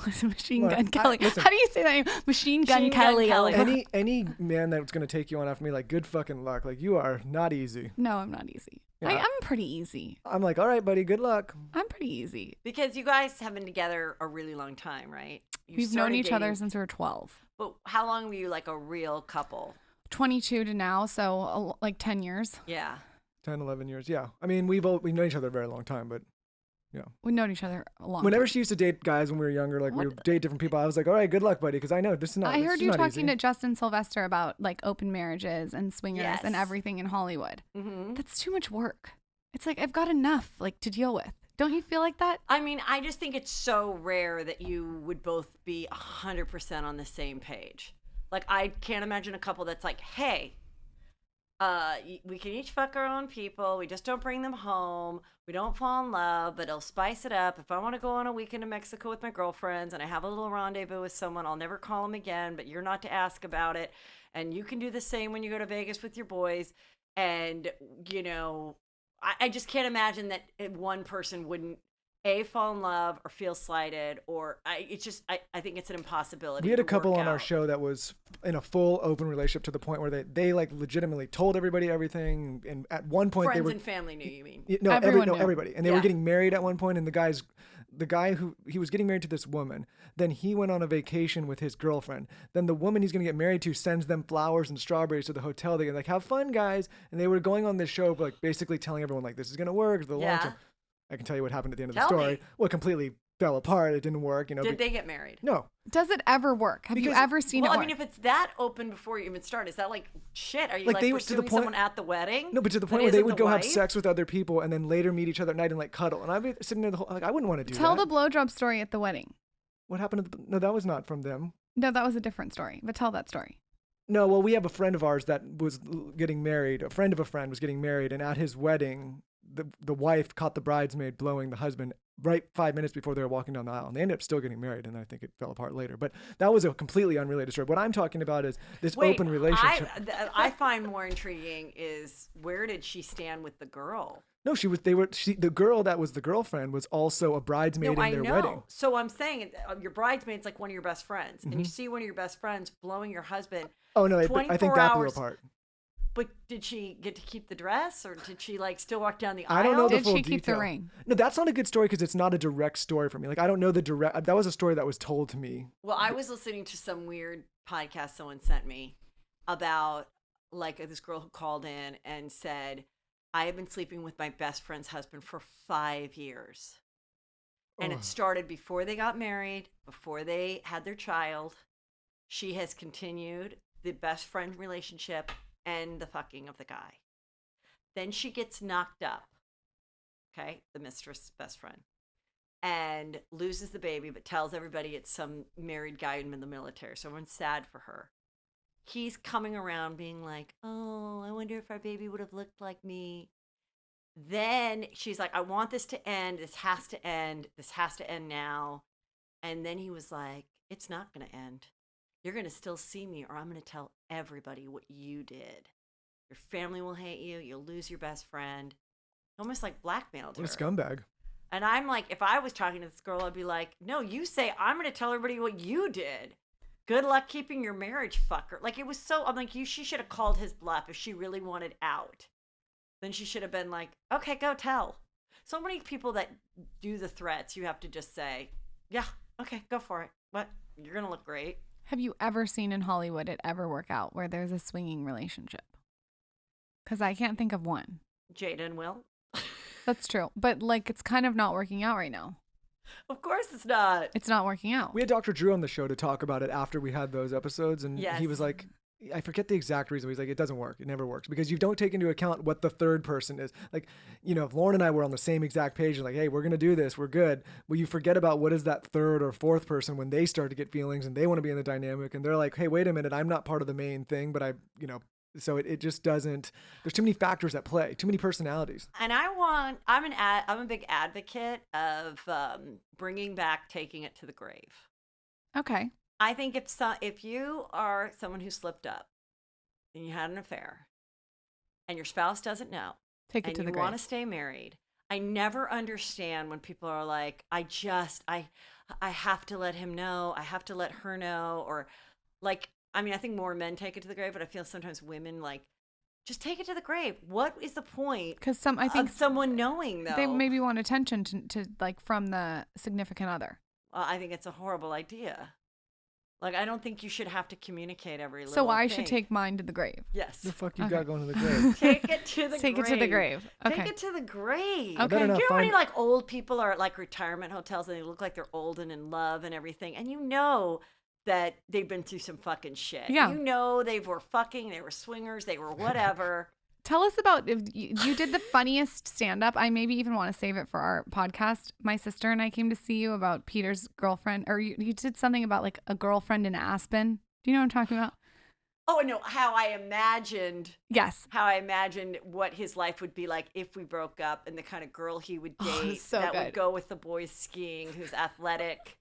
C: Listen.
A: How do you say that name? Machine Gun Kelly.
C: Any man that's gonna take you on after me, like, good fucking luck. Like, you are not easy.
A: No, I'm not easy.
C: Yeah.
A: I'm pretty easy.
C: I'm like, all right, buddy, good luck.
A: I'm pretty easy.
B: Because you guys have been together a really long time, right? You
A: We've known
B: started
A: each other
B: dating-
A: since we were 12.
B: But how long were you like a real couple?
A: 22 to now, so like 10 years.
B: Yeah.
C: 10, 11 years. Yeah. I mean, we've known each other a very long time, but yeah.
A: We've known each other a long
C: Whenever
A: time.
C: she used to date guys when we were younger, like we would date different people, I was like, all right, good luck, buddy, because I know this is not.
A: I heard you talking
C: easy.
A: to Justin Sylvester about like open marriages and swingers and
B: Yes.
A: everything in Hollywood.
B: Mm-hmm.
A: That's too much work. It's like I've got enough like to deal with. Don't you feel like that?
B: I mean, I just think it's so rare that you would both be 100% on the same page. Like, I can't imagine a couple that's like, hey, we can each fuck our own people. We just don't bring them home. We don't fall in love, but it'll spice it up. If I want to go on a weekend to Mexico with my girlfriends and I have a little rendezvous with someone, I'll never call them again, but you're not to ask about it. And you can do the same when you go to Vegas with your boys. And, you know, I just can't imagine that one person wouldn't fall in love or feel slighted, or I think it's an impossibility.
C: We had a
B: to
C: couple
B: work
C: on our
B: out.
C: show that was in a full open relationship to the point where they like legitimately told everybody everything, and at one point
B: Friends
C: they were
B: and family knew, you mean?
C: no,
A: Everyone knew.
C: everybody, and they were
B: Yeah.
C: getting married at one point, and the guy who he was getting married to this woman, then he went on a vacation with his girlfriend. Then the woman he's going to get married to sends them flowers and strawberries to the hotel. They like, have fun, guys. And they were going on this show, like basically telling everyone like, this is going to work. The long
B: Yeah.
C: term. I can tell you what happened at the end of
B: Tell
C: the story.
B: me.
C: Well, it completely fell apart. It didn't work. You know.
B: Did they get married?
C: No.
A: Does it ever work? Have you
C: Because-
A: ever seen
B: Well,
A: it
B: I
A: work?
B: mean, if it's that open before you even start, is that like shit? Are you
C: Like,
B: like
C: they were to the
B: pursuing
C: point-
B: someone at the wedding?
C: No, but to the
B: that
C: point where they
B: isn't
C: would
B: the
C: go have
B: wife?
C: sex with other people and then later meet each other at night and like cuddle. And I'd be sitting there the whole like, I wouldn't want to do
A: Tell
C: that.
A: the blowjob story at the wedding.
C: What happened to no, that was not from them.
A: No, that was a different story, but tell that story.
C: No, well, we have a friend of ours that was getting married. A friend of a friend was getting married, and at his wedding, the wife caught the bridesmaid blowing the husband right 5 minutes before they were walking down the aisle. And they ended up still getting married, and I think it fell apart later. But that was a completely unrelated story. What I'm talking about is this
B: Wait,
C: open relationship.
B: I find more intriguing is where did she stand with the girl?
C: No, the girl that was the girlfriend was also a bridesmaid
B: No,
C: in
B: I
C: their
B: know.
C: wedding.
B: So I'm saying your bridesmaid's like one of your best friends, and you
C: Mhm.
B: see one of your best friends blowing your husband.
C: Oh no, I think
B: 24
C: that blew
B: hours.
C: apart.
B: But did she get to keep the dress, or did she like still walk down the
C: I
B: aisle?
C: don't know the
A: Did
C: full
A: she keep the
C: detail.
A: ring?
C: No, that's not a good story because it's not a direct story for me. Like I don't know the direct. That was a story that was told to me.
B: Well, I was listening to some weird podcast someone sent me about like this girl who called in and said, I have been sleeping with my best friend's husband for 5 years. And
C: Ugh.
B: it started before they got married, before they had their child. She has continued the best friend relationship and the fucking of the guy. Then she gets knocked up. Okay, the mistress, best friend, and loses the baby, but tells everybody it's some married guy in the military. So everyone's sad for her. He's coming around being like, oh, I wonder if our baby would have looked like me. Then she's like, I want this to end. This has to end. This has to end now. And then he was like, it's not going to end. You're going to still see me, or I'm going to tell everybody what you did. Your family will hate you. You'll lose your best friend. Almost like blackmailed her.
C: What a scumbag.
B: And I'm like, if I was talking to this girl, I'd be like, no, you say, I'm going to tell everybody what you did. Good luck keeping your marriage, fucker. Like, it was so, I'm like, she should have called his bluff if she really wanted out. Then she should have been like, okay, go tell. So many people that do the threats, you have to just say, yeah, okay, go for it. What? You're going to look great.
A: Have you ever seen in Hollywood it ever work out where there's a swinging relationship? Because I can't think of one.
B: Jada and Will.
A: That's true. But like it's kind of not working out right now.
B: Of course it's not.
A: It's not working out.
C: We had Dr. Drew on the show to talk about it after we had those episodes, and
B: Yes.
C: he was like, I forget the exact reason. He's like, it doesn't work. It never works because you don't take into account what the third person is. Like, you know, if Lauren and I were on the same exact page, like, hey, we're going to do this, we're good. Well, you forget about what is that third or fourth person when they start to get feelings and they want to be in the dynamic and they're like, hey, wait a minute, I'm not part of the main thing, but so it just doesn't, there's too many factors at play, too many personalities.
B: And I'm a big advocate of bringing back taking it to the grave.
A: Okay.
B: I think if you are someone who slipped up and you had an affair and your spouse doesn't know
A: Take it
B: and
A: to the
B: you
A: grave.
B: want to stay married, I never understand when people are like, I have to let him know, I have to let her know, or like, I mean, I think more men take it to the grave, but I feel sometimes women like, just take it to the grave. What is the point
A: Because I think
B: of someone knowing though?
A: they maybe want attention to like from the significant other.
B: Well, I think it's a horrible idea. Like, I don't think you should have to communicate every little
A: So I
B: thing.
A: should take mine to the grave.
B: Yes.
C: The fuck you
A: Okay.
C: got going to the grave?
B: Take it to the
A: Take
B: grave.
A: it to the grave. Okay.
B: Take it to the grave.
A: Okay.
C: better
B: Do
C: not
B: you know how many
C: find-
B: like old people are at like retirement hotels and they look like they're old and in love and everything, and you know that they've been through some fucking shit.
A: Yeah.
B: You know they were fucking, they were swingers, they were whatever.
A: Tell us about if you did the funniest stand-up. I maybe even want to save it for our podcast. My sister and I came to see you about Peter's girlfriend, or you did something about like a girlfriend in Aspen. Do you know what I'm talking about?
B: Oh no, how I imagined
A: Yes.
B: what his life would be like if we broke up, and the kind of girl he would
A: Oh,
B: date
A: so
B: that
A: good.
B: would go with the boys skiing, who's athletic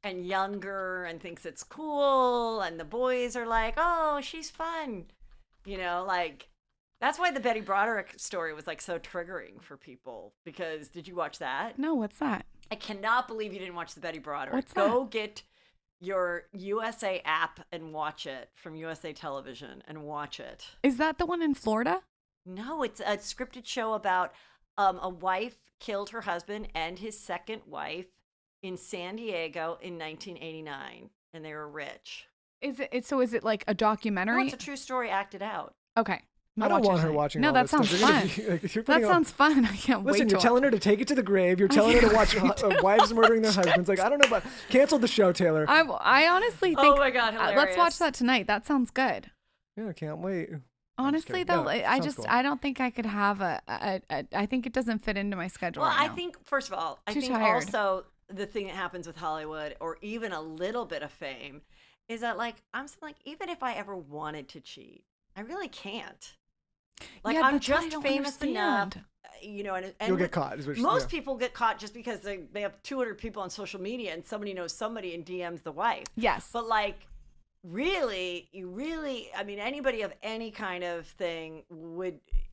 B: and younger and thinks it's cool, and the boys are like, oh, she's fun. You know, like that's why the Betty Broderick story was like so triggering for people, because did you watch that?
A: No, what's that?
B: I cannot believe you didn't watch the Betty Broderick.
A: What's
B: Go get your USA app and watch it from USA Television and watch it.
A: Is that the one in Florida?
B: No, it's a scripted show about a wife killed her husband and his second wife in San Diego in 1989, and they were rich.
A: Is it like a
B: No,
A: documentary?
B: it's a true story acted out.
A: Okay.
C: I don't
A: watch
C: want
A: it
C: her
A: tonight.
C: watching
A: No,
C: all
A: that
C: this
A: sounds
C: stuff. You're gonna
A: fun.
C: be, like, you're
A: That
C: putting
A: sounds fun. I can't wait
C: Listen,
A: to
C: you're
A: watch.
C: telling her to take it to the grave. You're telling her to watch wives murdering their husbands. Like, I don't know about... Cancel the show, Taylor.
A: I honestly think.
B: Oh my God,
A: let's watch
B: hilarious.
A: that tonight. That sounds good.
C: Yeah, I can't wait.
A: Honestly,
C: kidding.
A: though,
C: No,
A: I
C: sounds
A: just
C: cool.
A: I don't think I could have I think it doesn't fit into my schedule.
B: Well,
A: right
B: I
A: now.
B: think, first of all, I
A: Too
B: think
A: tired.
B: also the thing that happens with Hollywood, or even a little bit of fame, is that like, I'm saying, like, even if I ever wanted to cheat, I really can't. Like,
A: Yeah,
B: I'm
A: that's what I
B: just
A: don't
B: famous enough,
A: understand.
B: you know, and
C: You'll get caught. Is what you're-
B: most
C: yeah.
B: people get caught just because they have 200 people on social media and somebody knows somebody and DMs the wife.
A: Yes.
B: But like, really, I mean, anybody of any kind of thing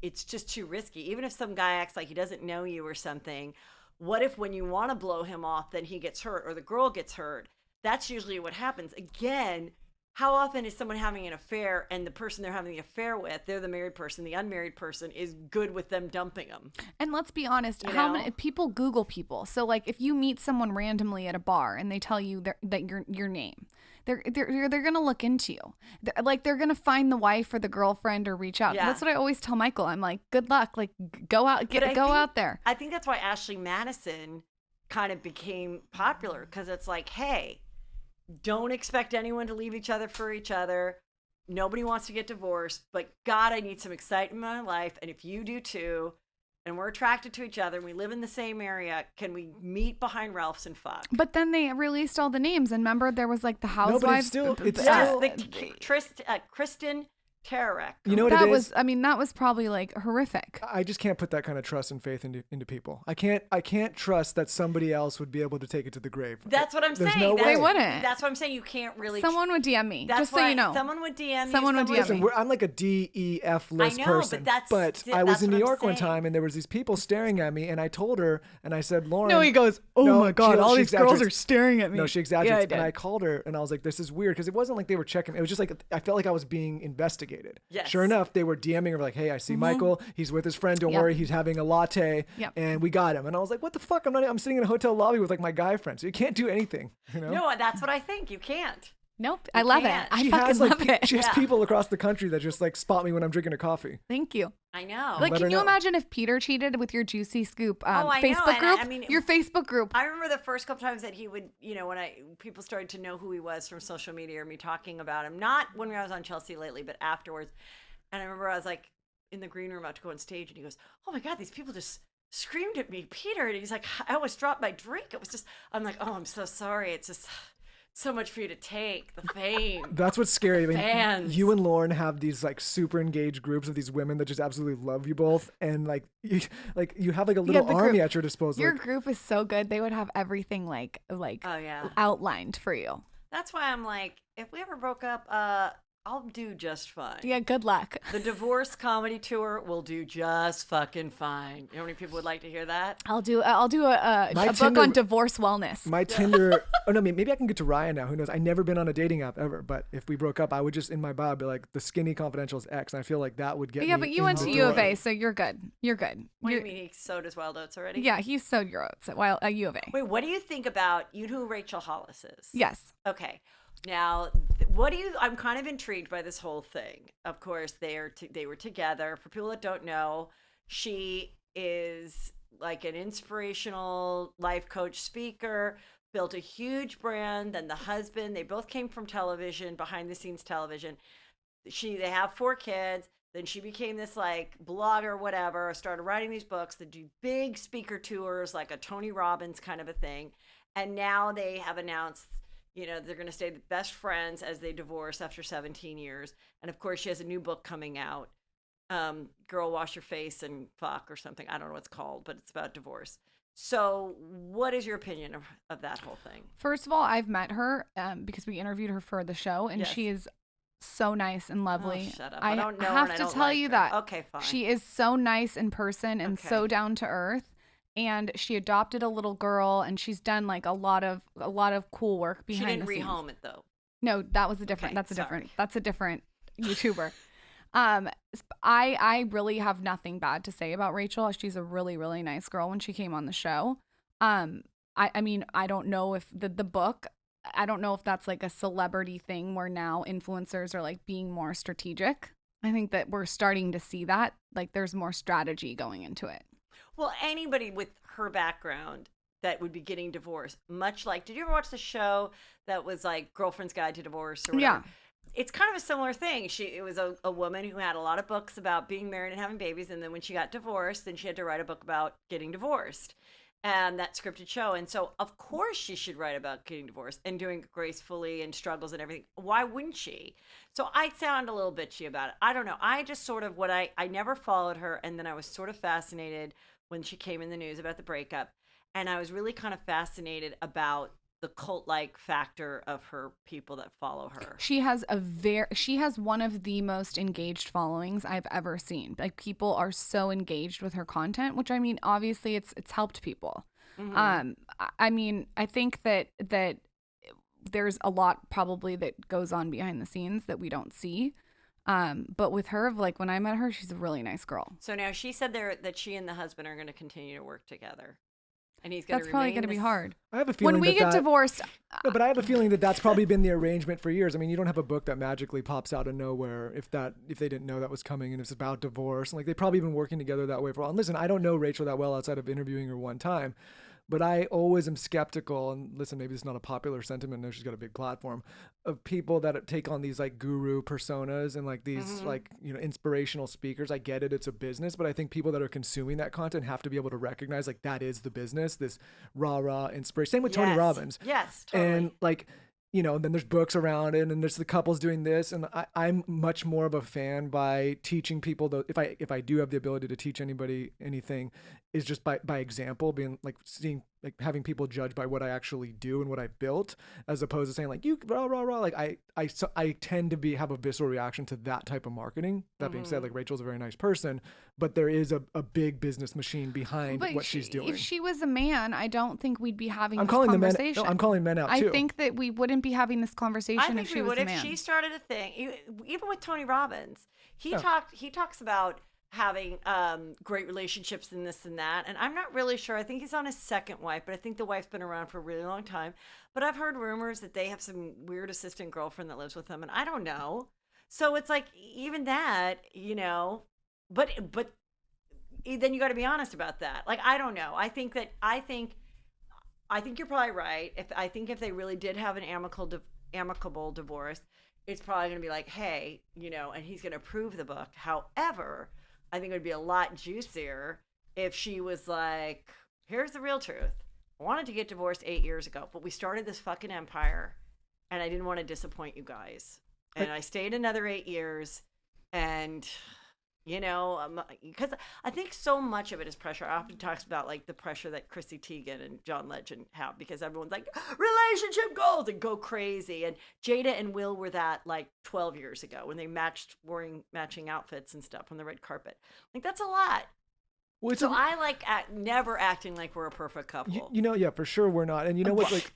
B: it's just too risky. Even if some guy acts like he doesn't know you or something, what if when you want to blow him off, then he gets hurt or the girl gets hurt? That's usually what happens. Again, how often is someone having an affair and the person they're having the affair with, they're the married person, the unmarried person is good with them dumping them?
A: And let's be honest,
B: You
A: how
B: know?
A: many people Google people? So like, if you meet someone randomly at a bar and they tell you that your name, they're gonna look into you. They're gonna find the wife or the girlfriend or reach out.
B: Yeah.
A: That's what I always tell Michael. I'm like, good luck. Like, go out,
B: But I
A: go
B: think-
A: out there.
B: I think that's why Ashley Madison kind of became popular, because it's like, hey, don't expect anyone to leave each other for each other. Nobody wants to get divorced, but God, I need some excitement in my life. And if you do too, and we're attracted to each other and we live in the same area, can we meet behind Ralph's and fuck?
A: But then they released all the names, and remember there was like the
C: No,
A: housewives.
C: but it's still... It's
B: Yes,
C: still...
B: Kristen Tarek.
C: You know what
A: that
C: it
A: was.
C: is?
A: I mean, that was probably like horrific.
C: I just can't put that kind of trust and faith into people. I can't trust that somebody else would be able to take it to the grave.
B: That's what I'm
C: There's
B: saying.
C: no
B: That's,
C: way.
A: They wouldn't.
B: That's what I'm saying. You can't really.
A: Someone would DM me,
B: That's
A: just so
B: why
A: you know.
B: Someone would DM you.
A: Someone would DM
C: Listen,
A: me.
C: I'm like a DEF list
B: I know,
C: person.
B: but that's
C: I was
B: that's
C: in New
B: what I'm
C: York one
B: saying.
C: time, and there was these people staring at me, and I told her, and I said, Lauren.
A: No, he goes, oh
C: No,
A: my God,
C: she-
A: all
C: she
A: these girls are
C: exaggerates.
A: staring at me.
C: No, she
A: Yeah,
C: exaggerates.
A: I did.
C: And I called her, and I was like, this is weird, because it wasn't like they were checking me. It was just like, I felt like I was being investigated.
B: Yes.
C: Sure enough, they were DMing her like, hey, I see Michael. He's with his friend. Don't
A: Yep.
C: worry. He's having a latte.
A: Yep.
C: And we got him. And I was like, what the fuck? I'm sitting in a hotel lobby with like my guy friend. So you can't do anything. You know?
B: No, that's what I think. You can't.
A: Nope, I love it.
B: can't.
A: I
C: She
A: fucking
C: has like
A: love it.
C: she has
B: Yeah.
C: people across the country that just like spot me when I'm drinking a coffee.
A: Thank you.
B: I know.
A: Like,
C: Let
A: can
C: her
A: you
C: know.
A: imagine if Peter cheated with your Juicy Scoop
B: Oh, I know,
A: Facebook
B: and
A: group?
B: I mean,
A: your Facebook group.
B: I remember the first couple times that he would, you know, when people started to know who he was from social media or me talking about him. Not when I was on Chelsea lately, but afterwards. And I remember I was like in the green room about to go on stage, and he goes, "Oh my God, these people just screamed at me, Peter." And he's like, "I almost dropped my drink. It was just," I'm like, "Oh, I'm so sorry. It's just so much for you to take, the fame."
C: That's what's scary. I mean,
B: Fans.
C: you and Lauren have these like super engaged groups of these women that just absolutely love you both, and like you have like a little
A: the
C: army
A: group.
C: at your disposal.
A: Your
C: Like,
A: group is so good. They would have everything like
B: Oh yeah.
A: outlined for you.
B: That's why I'm like, if we ever broke up, I'll do just fine.
A: Yeah, good luck.
B: The divorce comedy tour will do just fucking fine. You know how many people would like to hear that?
A: I'll do a
C: My
A: book
C: Tinder-
A: on divorce wellness.
C: my Tinder. Oh no, maybe I can get to Ryan now. Who knows? I've never been on a dating app ever. But if we broke up, I would just in my bio be like, the skinny confidential's ex, and I feel like that would get.
A: Yeah,
C: me
A: but you
C: in
A: went
C: the
A: to
C: door.
A: U of A, so you're good. You're good.
B: What do you
A: You're-
B: mean he sowed his wild oats already?
A: Yeah, he sowed your oats at U of A.
B: Wait, what do you think about, you know who Rachel Hollis is?
A: Yes.
B: Okay. Now, I'm kind of intrigued by this whole thing. Of course, they were together. For people that don't know, she is like an inspirational life coach speaker, built a huge brand. Then the husband, they both came from television, behind the scenes television. They have 4 kids. Then she became this like blogger, whatever, started writing these books that do big speaker tours, like a Tony Robbins kind of a thing. And now they have announced, they're going to stay best friends as they divorce after 17 years. And of course, she has a new book coming out, Girl, Wash Your Face and Fuck or something. I don't know what it's called, but it's about divorce. So what is your opinion of that whole thing?
A: First of all, I've met her because we interviewed her for the show, and she is so nice and lovely.
B: Oh, shut up. I don't know her
A: have
B: and I
A: to
B: don't
A: tell
B: like
A: you
B: her.
A: that.
B: Okay, fine.
A: She is so nice in person and so down to earth. And she adopted a little girl, and she's done like a lot of cool work behind the scenes.
B: She didn't rehome it though.
A: No, that was a different. That's a different YouTuber. I really have nothing bad to say about Rachel. She's a really, really nice girl when she came on the show. I mean, I don't know if the book, I don't know if that's like a celebrity thing where now influencers are like being more strategic. I think that we're starting to see that. Like there's more strategy going into it.
B: Well, anybody with her background that would be getting divorced, much like, did you ever watch the show that was like Girlfriend's Guide to Divorce or whatever? Yeah. It's kind of a similar thing. It was a woman who had a lot of books about being married and having babies. And then when she got divorced, then she had to write a book about getting divorced. And that scripted show. And so, of course, she should write about getting divorced and doing it gracefully and struggles and everything. Why wouldn't she? So I sound a little bitchy about it. I don't know. I just sort of I never followed her. And then I was sort of fascinated when she came in the news about the breakup. And I was really kind of fascinated about the cult-like factor of her people that follow her.
A: She has one of the most engaged followings I've ever seen. Like people are so engaged with her content, which I mean, obviously it's helped people. Mm-hmm. I mean, I think that there's a lot probably that goes on behind the scenes that we don't see. But with her, like when I met her, she's a really nice girl.
B: So now she said that she and the husband are going to continue to work together. And he's going to
A: That's probably going to be hard.
C: I have a feeling
A: when we get divorced.
C: No, but I have a feeling that that's probably been the arrangement for years. I mean, you don't have a book that magically pops out of nowhere if they didn't know that was coming and it's about divorce. And like they've probably been working together that way for a while. And listen, I don't know Rachel that well outside of interviewing her one time, but I always am skeptical. And listen, maybe it's not a popular sentiment. I know she's got a big platform of people that take on these like guru personas and like these like, inspirational speakers. I get it. It's a business, but I think people that are consuming that content have to be able to recognize like that is the business, this rah inspiration. Same with Tony Robbins.
B: Yes, totally.
C: And like, then there's books around it and there's the couples doing this. And I'm much more of a fan by teaching people though. If I do have the ability to teach anybody anything is just by example, being like seeing, like having people judge by what I actually do and what I built, as opposed to saying like you rah. Like I tend to have a visceral reaction to that type of marketing. That being said, like Rachel's a very nice person, but there is a big business machine behind what she's doing.
A: If she was a man, I don't think we'd be having
C: this
A: conversation.
C: I'm calling men out too.
A: I think that we wouldn't be having this conversation if she was a man.
B: If she started a thing, even with Tony Robbins, he talks about having great relationships and this and that. And I'm not really sure. I think he's on his second wife, but I think the wife's been around for a really long time. But I've heard rumors that they have some weird assistant girlfriend that lives with them, and I don't know. So it's like even that, but then you got to be honest about that. Like I don't know. I think you're probably right. If they really did have an amicable divorce, it's probably going to be like, hey, and he's going to approve the book. However, I think it would be a lot juicier if she was like, here's the real truth. I wanted to get divorced 8 years ago, but we started this fucking empire and I didn't want to disappoint you guys. And I stayed another 8 years and, because I think so much of it is pressure. I often talks about like the pressure that Chrissy Teigen and John Legend have because everyone's like relationship goals and go crazy. And Jada and Will were that like 12 years ago when they wearing matching outfits and stuff on the red carpet. Like that's a lot. Well, I like never acting like we're a perfect couple.
C: Yeah, for sure we're not. And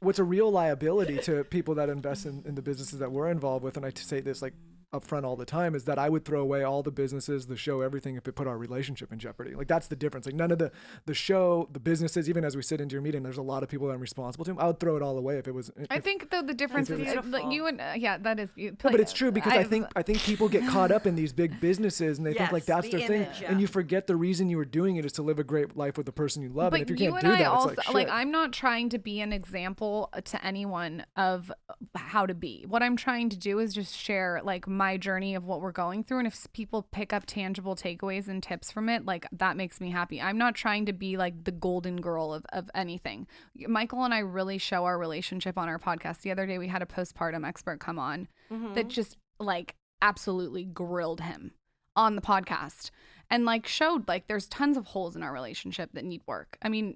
C: what's a real liability to people that invest in the businesses that we're involved with. And I say this like upfront all the time, is that I would throw away all the businesses, the show, everything if it put our relationship in jeopardy. Like that's the difference. Like none of the show, the businesses, even as we sit into your meeting, there's a lot of people that I'm responsible to. I would throw it all away if it was.
A: I think though the difference is like you and that is.
C: No, but it's true because I think people get caught up in these big businesses and they think like that's their thing, and you forget the reason you were doing it is to live a great life with the person you love.
A: But
C: and if you
A: you
C: can't
A: and
C: do that,
A: also,
C: it's like shit.
A: I'm not trying to be an example to anyone of how to be. What I'm trying to do is just share like my journey of what we're going through, and if people pick up tangible takeaways and tips from it, like that makes me happy. I'm not trying to be like the golden girl of anything. Michael and I really show our relationship on our podcast. The other day we had a postpartum expert come on that just like absolutely grilled him on the podcast and like showed like there's tons of holes in our relationship that need work. I mean,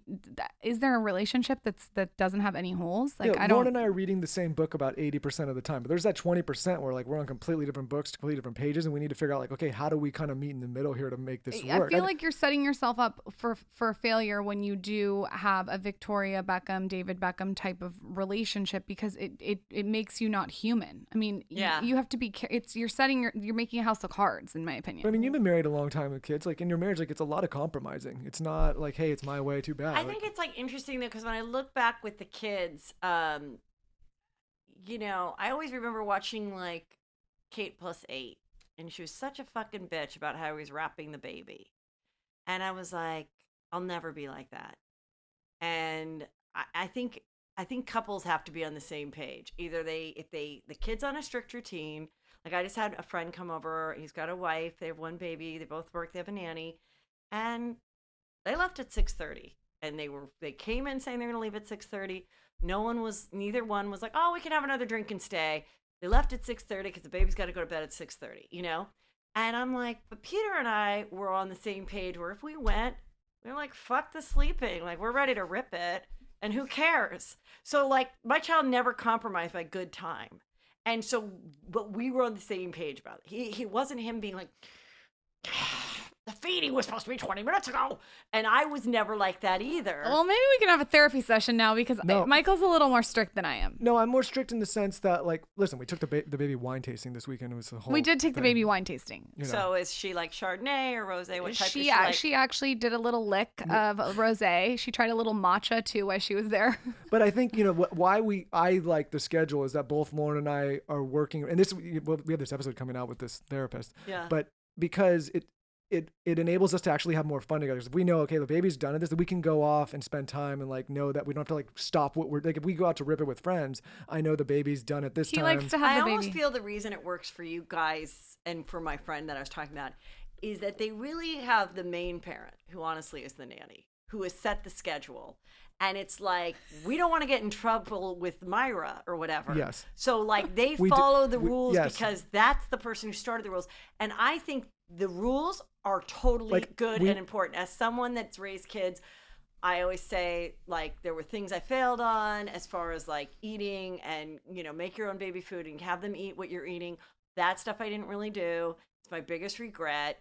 A: is there a relationship that doesn't have any holes? Like
C: yeah, Lauren and I are reading the same book about 80% of the time, but there's that 20% where like we're on completely different books, completely different pages, and we need to figure out like, okay, how do we kind of meet in the middle here to make this work?
A: I feel like you're setting yourself up for failure when you do have a Victoria Beckham, David Beckham type of relationship, because it makes you not human. I mean, you have to be. You're making a house of cards, in my opinion.
C: I mean, you've been married a long time with kids. Like in your marriage, like it's a lot of compromising. It's not like, hey, it's my way, too bad.
B: I think it's like interesting though, because when I look back with the kids, you know, I always remember watching like Kate plus 8, and she was such a fucking bitch about how he was wrapping the baby, and I was like, I'll never be like that. And I think couples have to be on the same page. Either the kid's on a strict routine. Like I just had a friend come over. He's got a wife. They have one baby. They both work. They have a nanny, and they left at 6:30. And they came in saying they're gonna leave at 6:30. Neither one was like, oh, we can have another drink and stay. They left at 6:30 because the baby's got to go to bed at 6:30. You know, and I'm like, but Peter and I were on the same page where if we went, we were like, fuck the sleeping. Like we're ready to rip it, and who cares? So like my child never compromised by good time. And so, but we were on the same page about it. He wasn't him being like, the feeding was supposed to be 20 minutes ago. And I was never like that either.
A: Well, maybe we can have a therapy session now because Michael's a little more strict than I am.
C: No, I'm more strict in the sense that, like, listen, we took the baby wine tasting this weekend. It was a whole
A: We did take the
C: thing.
A: baby wine tasting.
C: You know.
B: So is she like Chardonnay or rosé? What type is she
A: like?
B: like?
A: She actually did a little lick of rosé. She tried a little matcha too while she was there.
C: But I think, you know, why I like the schedule is that both Lauren and I are working, and we have this episode coming out with this therapist.
B: Yeah.
C: But because it enables us to actually have more fun together. If we know, okay, the baby's done at this, then we can go off and spend time and like know that we don't have to like stop what we're like. If we go out to rip it with friends, I know the baby's done at this time.
A: He likes to have the baby. I
B: almost feel the reason it works for you guys and for my friend that I was talking about is that they really have the main parent, who honestly is the nanny, who has set the schedule. And it's like, we don't want to get in trouble with Myra or whatever.
C: Yes.
B: So like they follow the rules because that's the person who started the rules. And I think the rules are totally good and important. As someone that's raised kids, I always say like there were things I failed on as far as like eating and, you know, make your own baby food and have them eat what you're eating. That stuff I didn't really do. It's my biggest regret.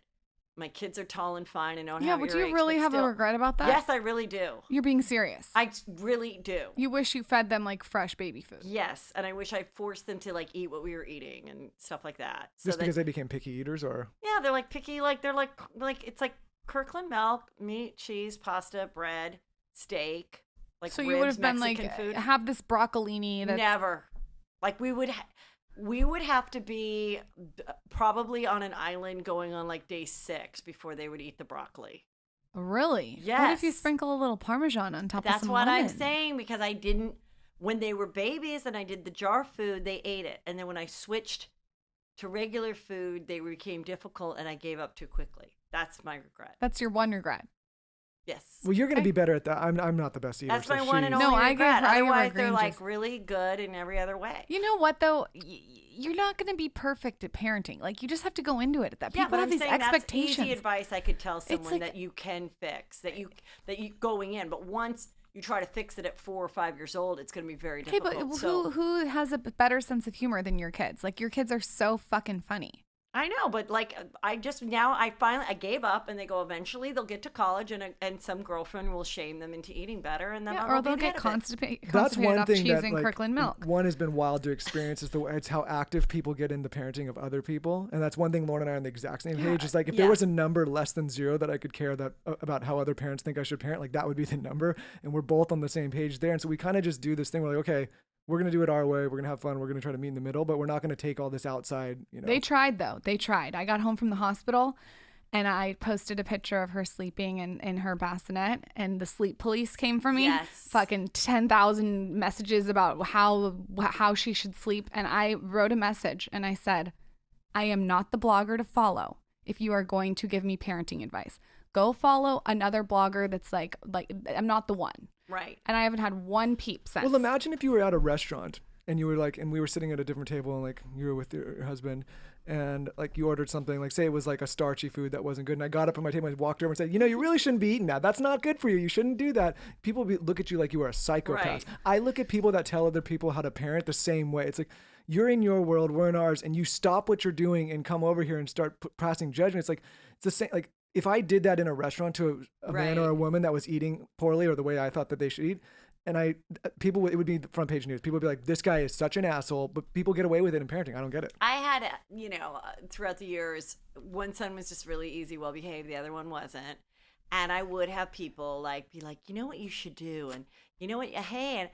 B: My kids are tall and fine and don't have earaches.
A: Yeah, would you really have a regret about that?
B: Yes, I really do.
A: You're being serious.
B: I really do.
A: You wish you fed them like fresh baby food.
B: Yes, and I wish I forced them to like eat what we were eating and stuff like that.
C: So just because they became picky eaters, or?
B: Yeah, they're like picky. Like they're like it's like Kirkland milk, meat, cheese, pasta, bread, steak. Like
A: so
B: ribs,
A: you would have been
B: Mexican
A: like
B: food.
A: Have this broccolini. That's...
B: Never. Like we would have to be probably on an island going on like day 6 before they would eat the broccoli.
A: Really?
B: Yes.
A: What if you sprinkle a little Parmesan on top of some lemon?
B: That's what I'm saying, because I didn't, when they were babies and I did the jar food, they ate it. And then when I switched to regular food, they became difficult and I gave up too quickly. That's my regret.
A: That's your one regret.
B: Yes.
C: Well, you're going to be better at that. I'm not the best eater.
B: That's
C: so
B: my one and only regret. Otherwise, they're like really good in every other way.
A: You know what though? You're not going to be perfect at parenting. Like you just have to go into it at that. People have these expectations.
B: That's easy advice I could tell someone that you can fix, that you going in. But once you try to fix it at 4 or 5 years old, it's going to be very difficult.
A: Okay, but who has a better sense of humor than your kids? Like your kids are so fucking funny.
B: I know, but like I gave up, and they go, eventually they'll get to college, and some girlfriend will shame them into eating better, and then
A: Yeah,
B: I'll
A: or
B: be
A: they'll
B: the
A: get
B: head of it.
A: constipated
C: That's one
A: off
C: thing
A: cheese
C: that
A: and
C: like
A: Kirkland milk.
C: one has been wild to experience is it's how active people get in the parenting of other people, and that's one thing. Lauren and I are on the exact same page. It's like if there was a number less than 0 that I could care about how other parents think I should parent, like that would be the number, and we're both on the same page there. And so we kind of just do this thing. We're like, okay, we're gonna do it our way. We're gonna have fun. We're gonna try to meet in the middle, but we're not gonna take all this outside.
A: They tried though. They tried. I got home from the hospital, and I posted a picture of her sleeping in her bassinet, and the sleep police came for me.
B: Yes.
A: Fucking 10,000 messages about how she should sleep, and I wrote a message and I said, I am not the blogger to follow if you are going to give me parenting advice. Go follow another blogger that's like I'm not the one.
B: Right.
A: And I haven't had one peep since.
C: Well, imagine if you were at a restaurant and you were like, and we were sitting at a different table, and like you were with your husband, and like you ordered something, like say it was like a starchy food that wasn't good, and I got up from my table and walked over and said, you really shouldn't be eating that. That's not good for you. You shouldn't do that. People look at you like you are a psychopath.
B: Right.
C: I look at people that tell other people how to parent the same way. It's like, you're in your world, we're in ours, and you stop what you're doing and come over here and start passing judgment. It's like, it's the same. Like if I did that in a restaurant to a man or a woman that was eating poorly or the way I thought that they should eat, and it would be the front page news. People would be like, this guy is such an asshole, but people get away with it in parenting. I don't get it.
B: I had, throughout the years, one son was just really easy, well behaved, the other one wasn't. And I would have people be like, you know what you should do? And you know what, hey, and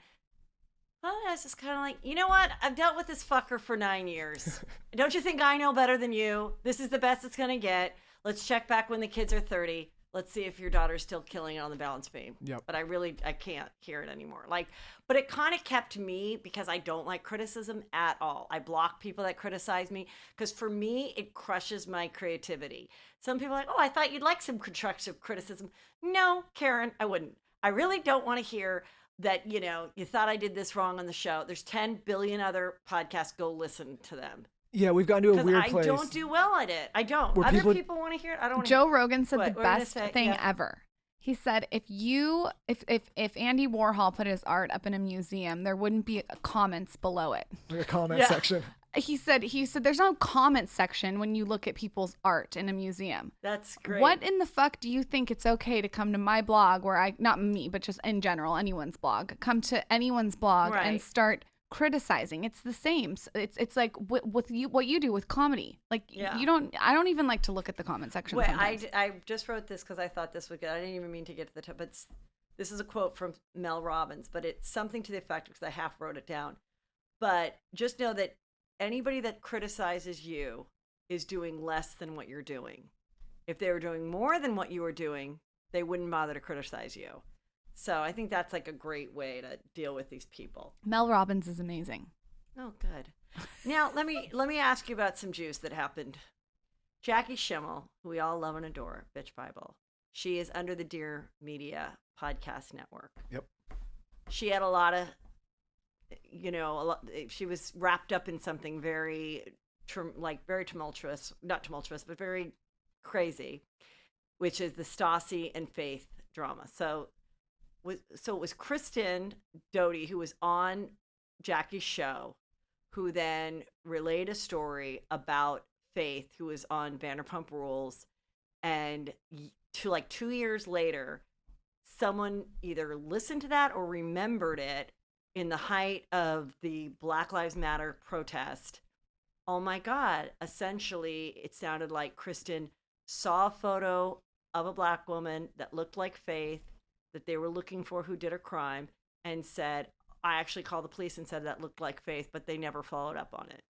B: I was just kind of like, you know what? I've dealt with this fucker for 9 years. Don't you think I know better than you? This is the best it's going to get. Let's check back when the kids are 30. Let's see if your daughter's still killing it on the balance beam.
C: Yep.
B: But I can't hear it anymore. But it kind of kept me, because I don't like criticism at all. I block people that criticize me, because for me, it crushes my creativity. Some people are like, oh, I thought you'd like some constructive criticism. No, Karen, I wouldn't. I really don't want to hear that, you thought I did this wrong on the show. There's 10 billion other podcasts. Go listen to them.
C: Yeah, we've gotten to a weird place.
B: I don't do well at it. I don't.
C: Where
B: Other people want to hear it. I don't want to.
A: Joe Rogan said the best thing ever. He said if Andy Warhol put his art up in a museum, there wouldn't be comments below it.
C: Like a comment section.
A: He said there's no comment section when you look at people's art in a museum.
B: That's great.
A: What in the fuck do you think it's okay to come to my blog where not me, but just in general, anyone's blog, come to anyone's blog and start criticizing? It's the same. It's like with you, what you do with comedy. Like I don't even like to look at the comment section.
B: Wait, I just wrote this because I thought this would good. I didn't even mean to get to the top, but this is a quote from Mel Robbins, but it's something to the effect, because I half wrote it down. But just know that anybody that criticizes you is doing less than what you're doing. If they were doing more than what you were doing, they wouldn't bother to criticize you. So I think that's like a great way to deal with these people.
A: Mel Robbins is amazing.
B: Oh, good. Now let me ask you about some juice that happened. Jackie Schimmel, who we all love and adore, Bitch Bible. She is under the Dear Media podcast network.
C: Yep.
B: She had a lot of, she was wrapped up in something very tumultuous, not tumultuous, but very crazy, which is the Stassi and Faith drama. So it was Kristen Doty, who was on Jackie's show, who then relayed a story about Faith, who was on Vanderpump Rules, and 2 years later, someone either listened to that or remembered it in the height of the Black Lives Matter protest. Oh my God. Essentially, it sounded like Kristen saw a photo of a Black woman that looked like Faith, that they were looking for, who did a crime, and said, I actually called the police and said that looked like Faith, but they never followed up on it.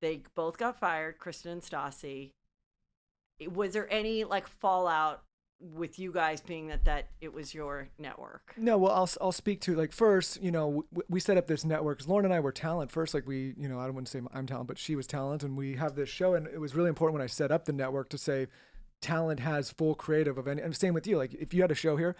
B: They both got fired, Kristen and Stassi. Was there any fallout with you guys being that it was your network?
C: No, well, I'll speak to first, we set up this network because Lauren and I were talent first. I don't want to say I'm talent, but she was talent, and we have this show, and it was really important when I set up the network to say talent has full creative of any, and same with you. Like if you had a show here,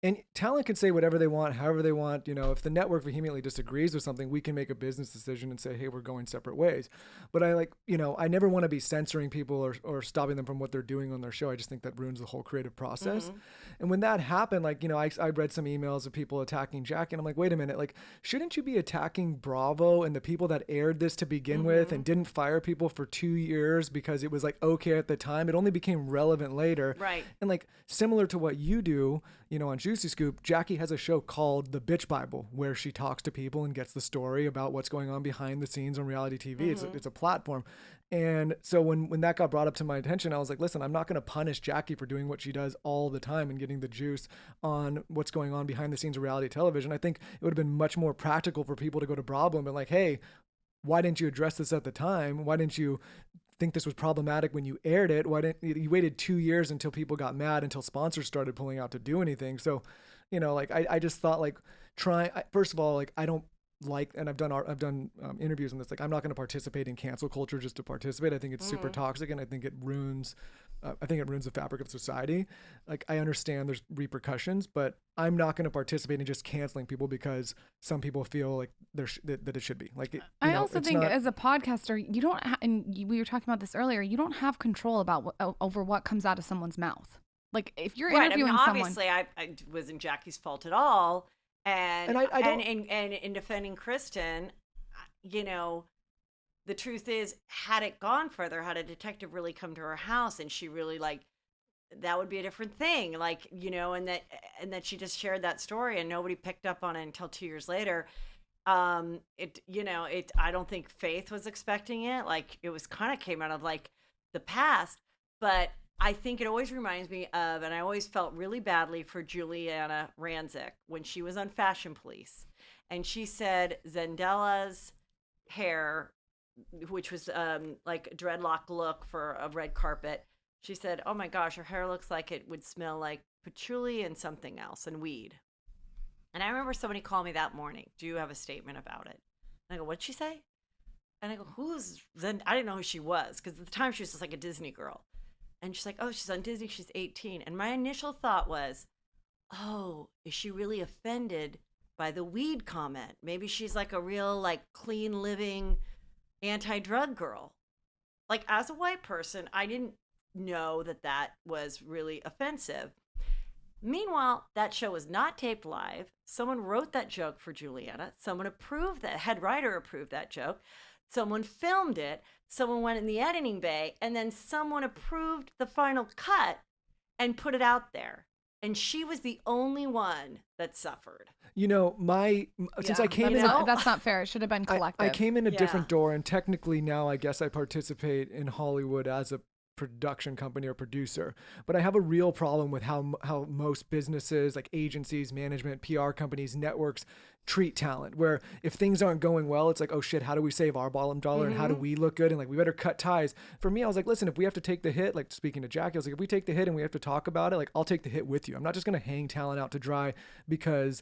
C: And talent can say whatever they want, however they want. You know, if the network vehemently disagrees with something, we can make a business decision and say, hey, we're going separate ways. But I never want to be censoring people or stopping them from what they're doing on their show. I just think that ruins the whole creative process. Mm-hmm. And when that happened, I read some emails of people attacking Jackie, and I'm like, wait a minute, shouldn't you be attacking Bravo and the people that aired this to begin with and didn't fire people for 2 years because it was okay at the time? It only became relevant later.
B: Right.
C: And similar to what you do, on Juicy Scoop, Jackie has a show called The Bitch Bible where she talks to people and gets the story about what's going on behind the scenes on reality TV. It's a platform. And so when that got brought up to my attention, I was like, listen, I'm not going to punish Jackie for doing what she does all the time and getting the juice on what's going on behind the scenes of reality television. I think it would have been much more practical for people to go to Bravo and be like, hey, why didn't you address this at the time? Why didn't you think this was problematic when you aired it? Why didn't you waited 2 years until people got mad, until sponsors started pulling out to do anything? So, I just thought first of all, I don't and I've done interviews on this. I'm not going to participate in cancel culture just to participate. I think it's super toxic, and I think it ruins the fabric of society. I understand there's repercussions, but I'm not going to participate in just canceling people because some people feel that it should be.
A: I also think as a podcaster, you don't, we were talking about this earlier, you don't have control about over what comes out of someone's mouth. If you're interviewing someone,
B: obviously, I wasn't Jackie's fault at all. And in defending Kristen, the truth is, had it gone further, had a detective really come to her house and she really that would be a different thing. And that she just shared that story and nobody picked up on it until 2 years later. I don't think Faith was expecting it. It was kind of came out of the past, but I think it always reminds me of, and I always felt really badly for Juliana Rancic when she was on Fashion Police. And she said Zendella's hair, which was a dreadlock look for a red carpet. She said, oh my gosh, her hair looks like it would smell like patchouli and something else and weed. And I remember somebody called me that morning. Do you have a statement about it? And I go, what'd she say? And I go, who's Zen? I didn't know who she was because at the time she was just a Disney girl. And she's like, oh, she's on Disney. She's 18. And my initial thought was, oh, is she really offended by the weed comment? Maybe she's a real clean living anti-drug girl. As a white person, I didn't know that was really offensive. Meanwhile, that show was not taped live. Someone wrote that joke for Juliana. Someone approved that. Head writer approved that joke. Someone filmed it. Someone went in the editing bay, and then someone approved the final cut and put it out there. And she was the only one that suffered.
C: Since I came in,
A: that's not fair. It should have been collective.
C: I came in a different door, and technically now I guess I participate in Hollywood as a production company or producer, but I have a real problem with how most businesses, agencies, management, PR companies, networks treat talent, where if things aren't going well, it's oh shit, how do we save our bottom dollar and how do we look good, and we better cut ties. For me, I was listen, if we have to take the hit, speaking to Jackie, I was if we take the hit and we have to talk about it, I'll take the hit with you. I'm not just going to hang talent out to dry because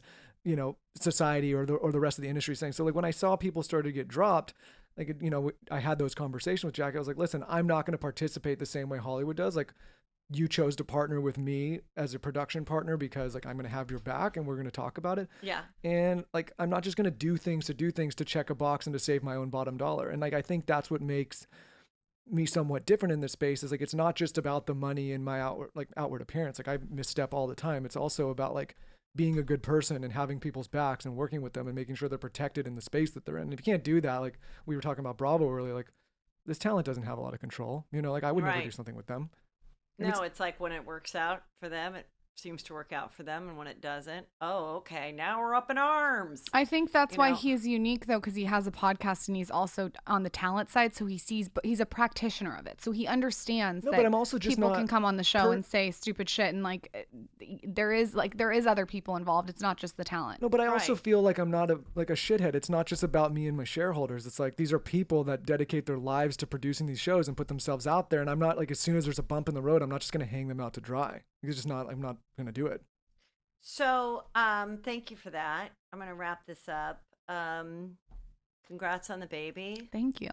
C: society or the rest of the industry is saying so. When I saw people started to get dropped, I had those conversations with Jackie. I was listen, I'm not going to participate the same way Hollywood does. You chose to partner with me as a production partner because I'm going to have your back and we're going to talk about it.
B: Yeah.
C: And I'm not just going to do things to check a box and to save my own bottom dollar. And I think that's what makes me somewhat different in this space is it's not just about the money and my outward appearance. I misstep all the time. It's also about being a good person and having people's backs and working with them and making sure they're protected in the space that they're in. And if you can't do that, we were talking about Bravo earlier, this talent doesn't have a lot of control. I would never do something with them. And
B: no, it's when it works out for them, it seems to work out for them, and when it doesn't, oh, okay, now we're up in arms.
A: I think that's why he's unique, though, because he has a podcast and he's also on the talent side, so but he's a practitioner of it, so he understands that
C: but I'm also just
A: people can come on the show and say stupid shit, and there is other people involved. It's not just the talent.
C: No, but I also feel I'm not a shithead. It's not just about me and my shareholders. It's these are people that dedicate their lives to producing these shows and put themselves out there, and I'm not as soon as there's a bump in the road, I'm not just going to hang them out to dry. It's just not. I'm not going to do it.
B: So, thank you for that. I'm going to wrap this up. Congrats on the baby.
A: Thank you.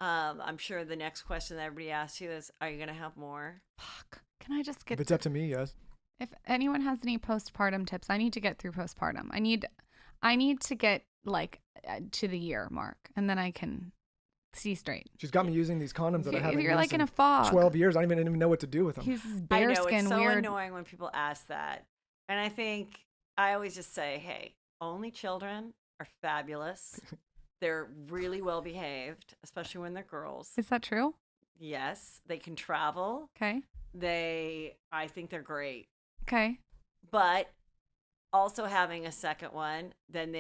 B: I'm sure the next question that everybody asks you is, are you going to have more?
A: Fuck. Can I just get...
C: If it's up to me, yes.
A: If anyone has any postpartum tips, I need to get through postpartum. I need to get like to the year mark, and then I can see straight.
C: She's got me using these condoms that I haven't
A: You're
C: used
A: like in a fog.
C: 12 years. I don't even know what to do with them.
A: He's
B: I know,
A: bearskin
B: it's so
A: weird.
B: annoying when people ask that. And I think I always just say, hey, only children are fabulous. They're really well behaved, especially when they're girls.
A: Is that true?
B: Yes, they can travel.
A: Okay.
B: I think they're great.
A: Okay.
B: But also having a second one, then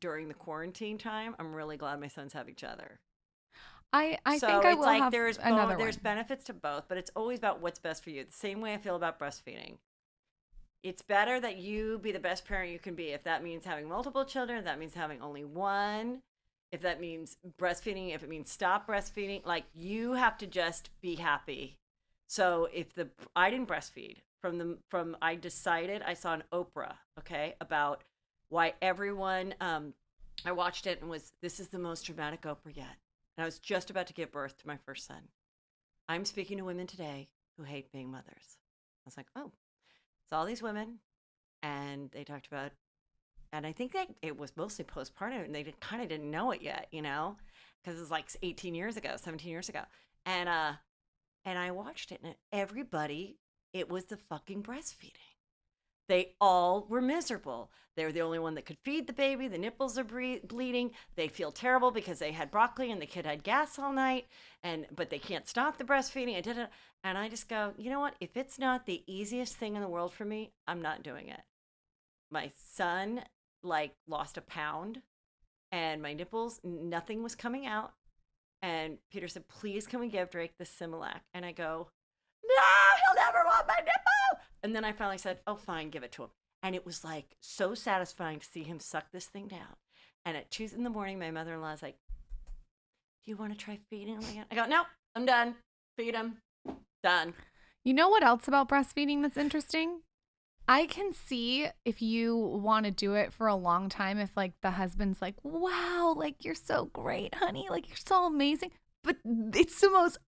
B: during the quarantine time, I'm really glad my sons have each other.
A: I
B: So
A: think I
B: it's
A: will
B: like
A: have
B: there's
A: another
B: there's
A: one.
B: benefits to both, but it's always about what's best for you. The same way I feel about breastfeeding. It's better that you be the best parent you can be. If that means having multiple children, if that means having only one, if that means breastfeeding, if it means stop breastfeeding, like you have to just be happy. So if I didn't breastfeed I decided I saw an Oprah, okay, about why everyone I watched it and this is the most dramatic Oprah yet. And I was just about to give birth to my first son. I'm speaking to women today who hate being mothers. I was like, oh, it's all these women. And they talked about, and I think it was mostly postpartum and they kind of didn't know it yet, because it was like 17 years ago. And I watched it and everybody, it was the fucking breastfeeding. They all were miserable. They were the only one that could feed the baby. The nipples are bleeding. They feel terrible because they had broccoli and the kid had gas all night, but they can't stop the breastfeeding. And I just go, you know what? If it's not the easiest thing in the world for me, I'm not doing it. My son lost a pound, and my nipples, nothing was coming out. And Peter said, "Please, can we give Drake the Similac?" And I go, "No, he'll never want my nipple." And then I finally said, "Oh, fine, give it to him." And it was so satisfying to see him suck this thing down. And at 2 in the morning, my mother-in-law is like, "Do you want to try feeding him again?" I go, "No, I'm done. Feed him. Done."
A: You know what else about breastfeeding that's interesting? I can see if you want to do it for a long time, if the husband's like, wow, you're so great, honey. You're so amazing. But it's the most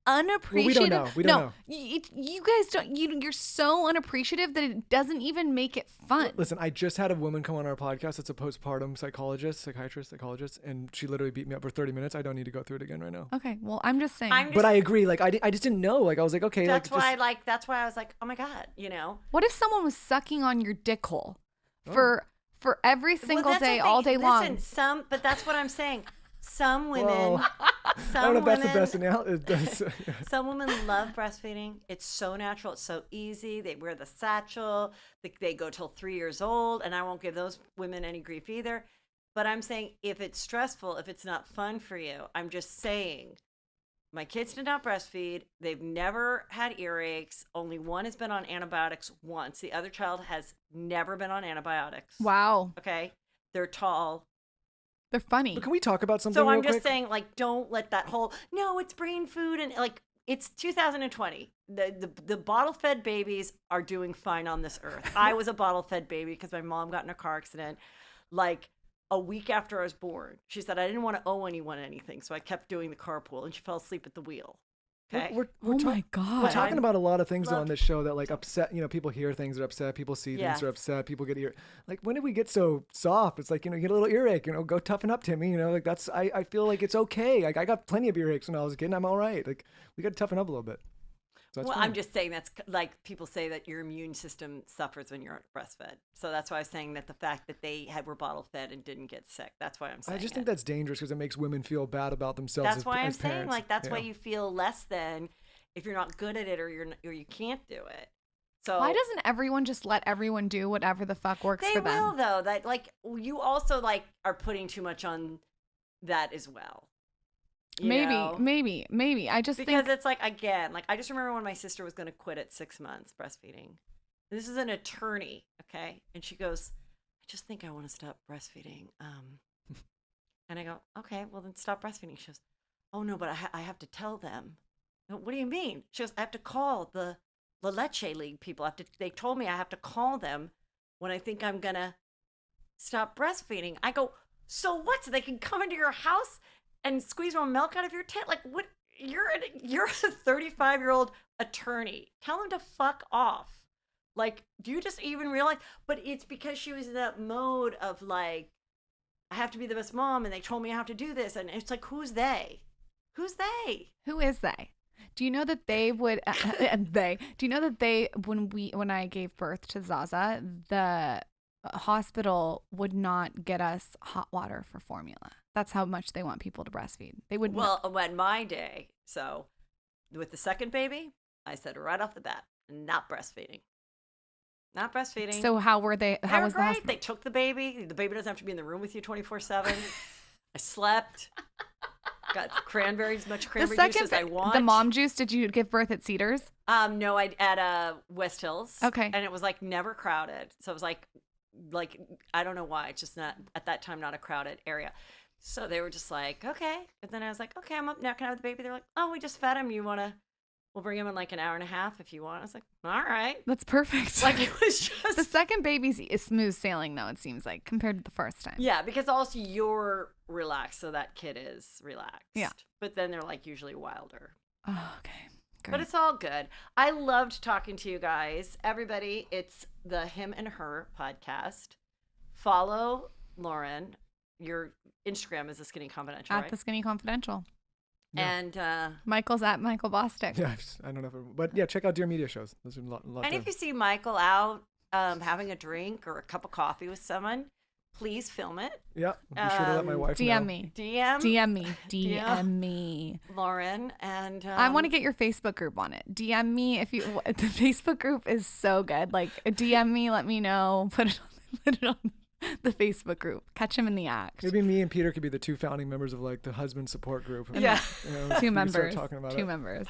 A: unappreciative.
C: Well, we don't know.
A: You guys don't. You're so unappreciative that it doesn't even make it fun.
C: Listen, I just had a woman come on our podcast. It's a postpartum psychologist, and she literally beat me up for 30 minutes. I don't need to go through it again right now.
A: Okay, well, I'm just saying.
C: But I agree. I just didn't know. I was like, okay.
B: That's why I was like, oh my God,
A: What if someone was sucking on your dick hole for every single day, all day long?
B: But that's what I'm saying. Some women,
C: I don't know if that's the best analogy.
B: Some women love breastfeeding. It's so natural. It's so easy. They wear the satchel. They go till 3 years old, and I won't give those women any grief either. But I'm saying if it's stressful, if it's not fun for you, I'm just saying my kids did not breastfeed. They've never had earaches. Only one has been on antibiotics once. The other child has never been on antibiotics.
A: Wow.
B: Okay. They're tall.
A: They're funny.
C: But can we talk about something
B: So
C: real
B: I'm just
C: quick?
B: saying, don't let that whole, no, it's brain food. And it's 2020. The bottle-fed babies are doing fine on this earth. I was a bottle-fed baby because my mom got in a car accident a week after I was born. She said, I didn't want to owe anyone anything. So I kept doing the carpool and she fell asleep at the wheel. Okay.
C: We're
A: my God.
C: We're talking about a lot of things
B: Look.
C: on this show that upset. People hear things that are upset. People see things that are upset. People get when did we get so soft? It's you get a little earache. Go toughen up, Timmy. That's. I feel like it's okay. I got plenty of earaches when I was a kid, and I'm all right. We got to toughen up a little bit. So that's fine.
B: I'm just saying that's people say that your immune system suffers when you're breastfed. So that's why I was saying that the fact that they were bottle fed and didn't get sick. That's why I'm saying
C: I just think that's dangerous because it makes women feel bad about themselves.
B: That's why I'm
C: as
B: saying
C: parents.
B: that's why you feel less than if you're not good at it or you can't do it. So
A: why doesn't everyone just let everyone do whatever the fuck works for them?
B: They will though. That you also are putting too much on that as well.
A: Maybe. I just
B: because
A: think
B: it's again, I just remember when my sister was going to quit at 6 months breastfeeding. This is an attorney, okay? And she goes, I just think I want to stop breastfeeding. And I go, okay, well then stop breastfeeding. She goes, oh no, but I have to tell them. I go, what do you mean? She goes, I have to call the La Leche League people. They told me I have to call them when I think I'm going to stop breastfeeding. I go, so what? So they can come into your house and squeeze more milk out of your tit? What? You're a 35-year-old attorney. Tell him to fuck off. Like, do you just even realize? But it's because she was in that mode of like, I have to be the best mom, and they told me I have to do this, and it's like, who's they? Who's they?
A: Who is they? Do you know that they would do you know that when I gave birth to Zaza, the hospital would not get us hot water for formula. That's how much they want people to breastfeed. They would
B: when my day, so with the second baby, I said right off the bat, not breastfeeding. Not breastfeeding.
A: So how were they? How was
B: great.
A: the hospital?
B: They took the baby. The baby doesn't have to be in the room with you 24/7. I slept. Got cranberries, much cranberry juice as I want.
A: The mom juice, did you give birth at Cedars?
B: No, I at West Hills.
A: Okay.
B: And it was like never crowded. So it was like I don't know why. It's just not at that time not a crowded area. So they were just like, okay. And then I was like, okay, I'm up now. Can I have the baby? They're like, oh, we just fed him. We'll bring him in like an hour and a half if you want. I was like, all right.
A: That's perfect.
B: Like it was just
A: the second baby's is smooth sailing though, it seems like, compared to the first time.
B: Yeah, because also you're relaxed, so that kid is relaxed.
A: Yeah.
B: But then they're like usually wilder.
A: Oh, okay. Great.
B: But it's all good. I loved talking to you guys. Everybody, it's the Him and Her podcast. Follow Lauren. Your Instagram is The Skinny Confidential,
A: At
B: right?
A: The Skinny Confidential.
C: Yeah.
B: And
A: Michael's at Michael Bostic.
C: Yeah, I don't know but yeah, check out Dear Media shows. Those are a lot
B: and if you see Michael out having a drink or a cup of coffee with someone, please film it.
C: Yeah, I'll be sure to let my wife know.
A: DM me. DM me.
B: Lauren. And
A: I want to get your Facebook group on it. DM me if you. The Facebook group is so good. Like DM me, let me know. Put it on the Facebook group. Catch him in the act.
C: Maybe me and Peter could be the two founding members of like the husband support group.
B: Yeah.
C: You know,
A: Two
C: we start
A: members.
C: talking about
A: Two
C: it.
A: members.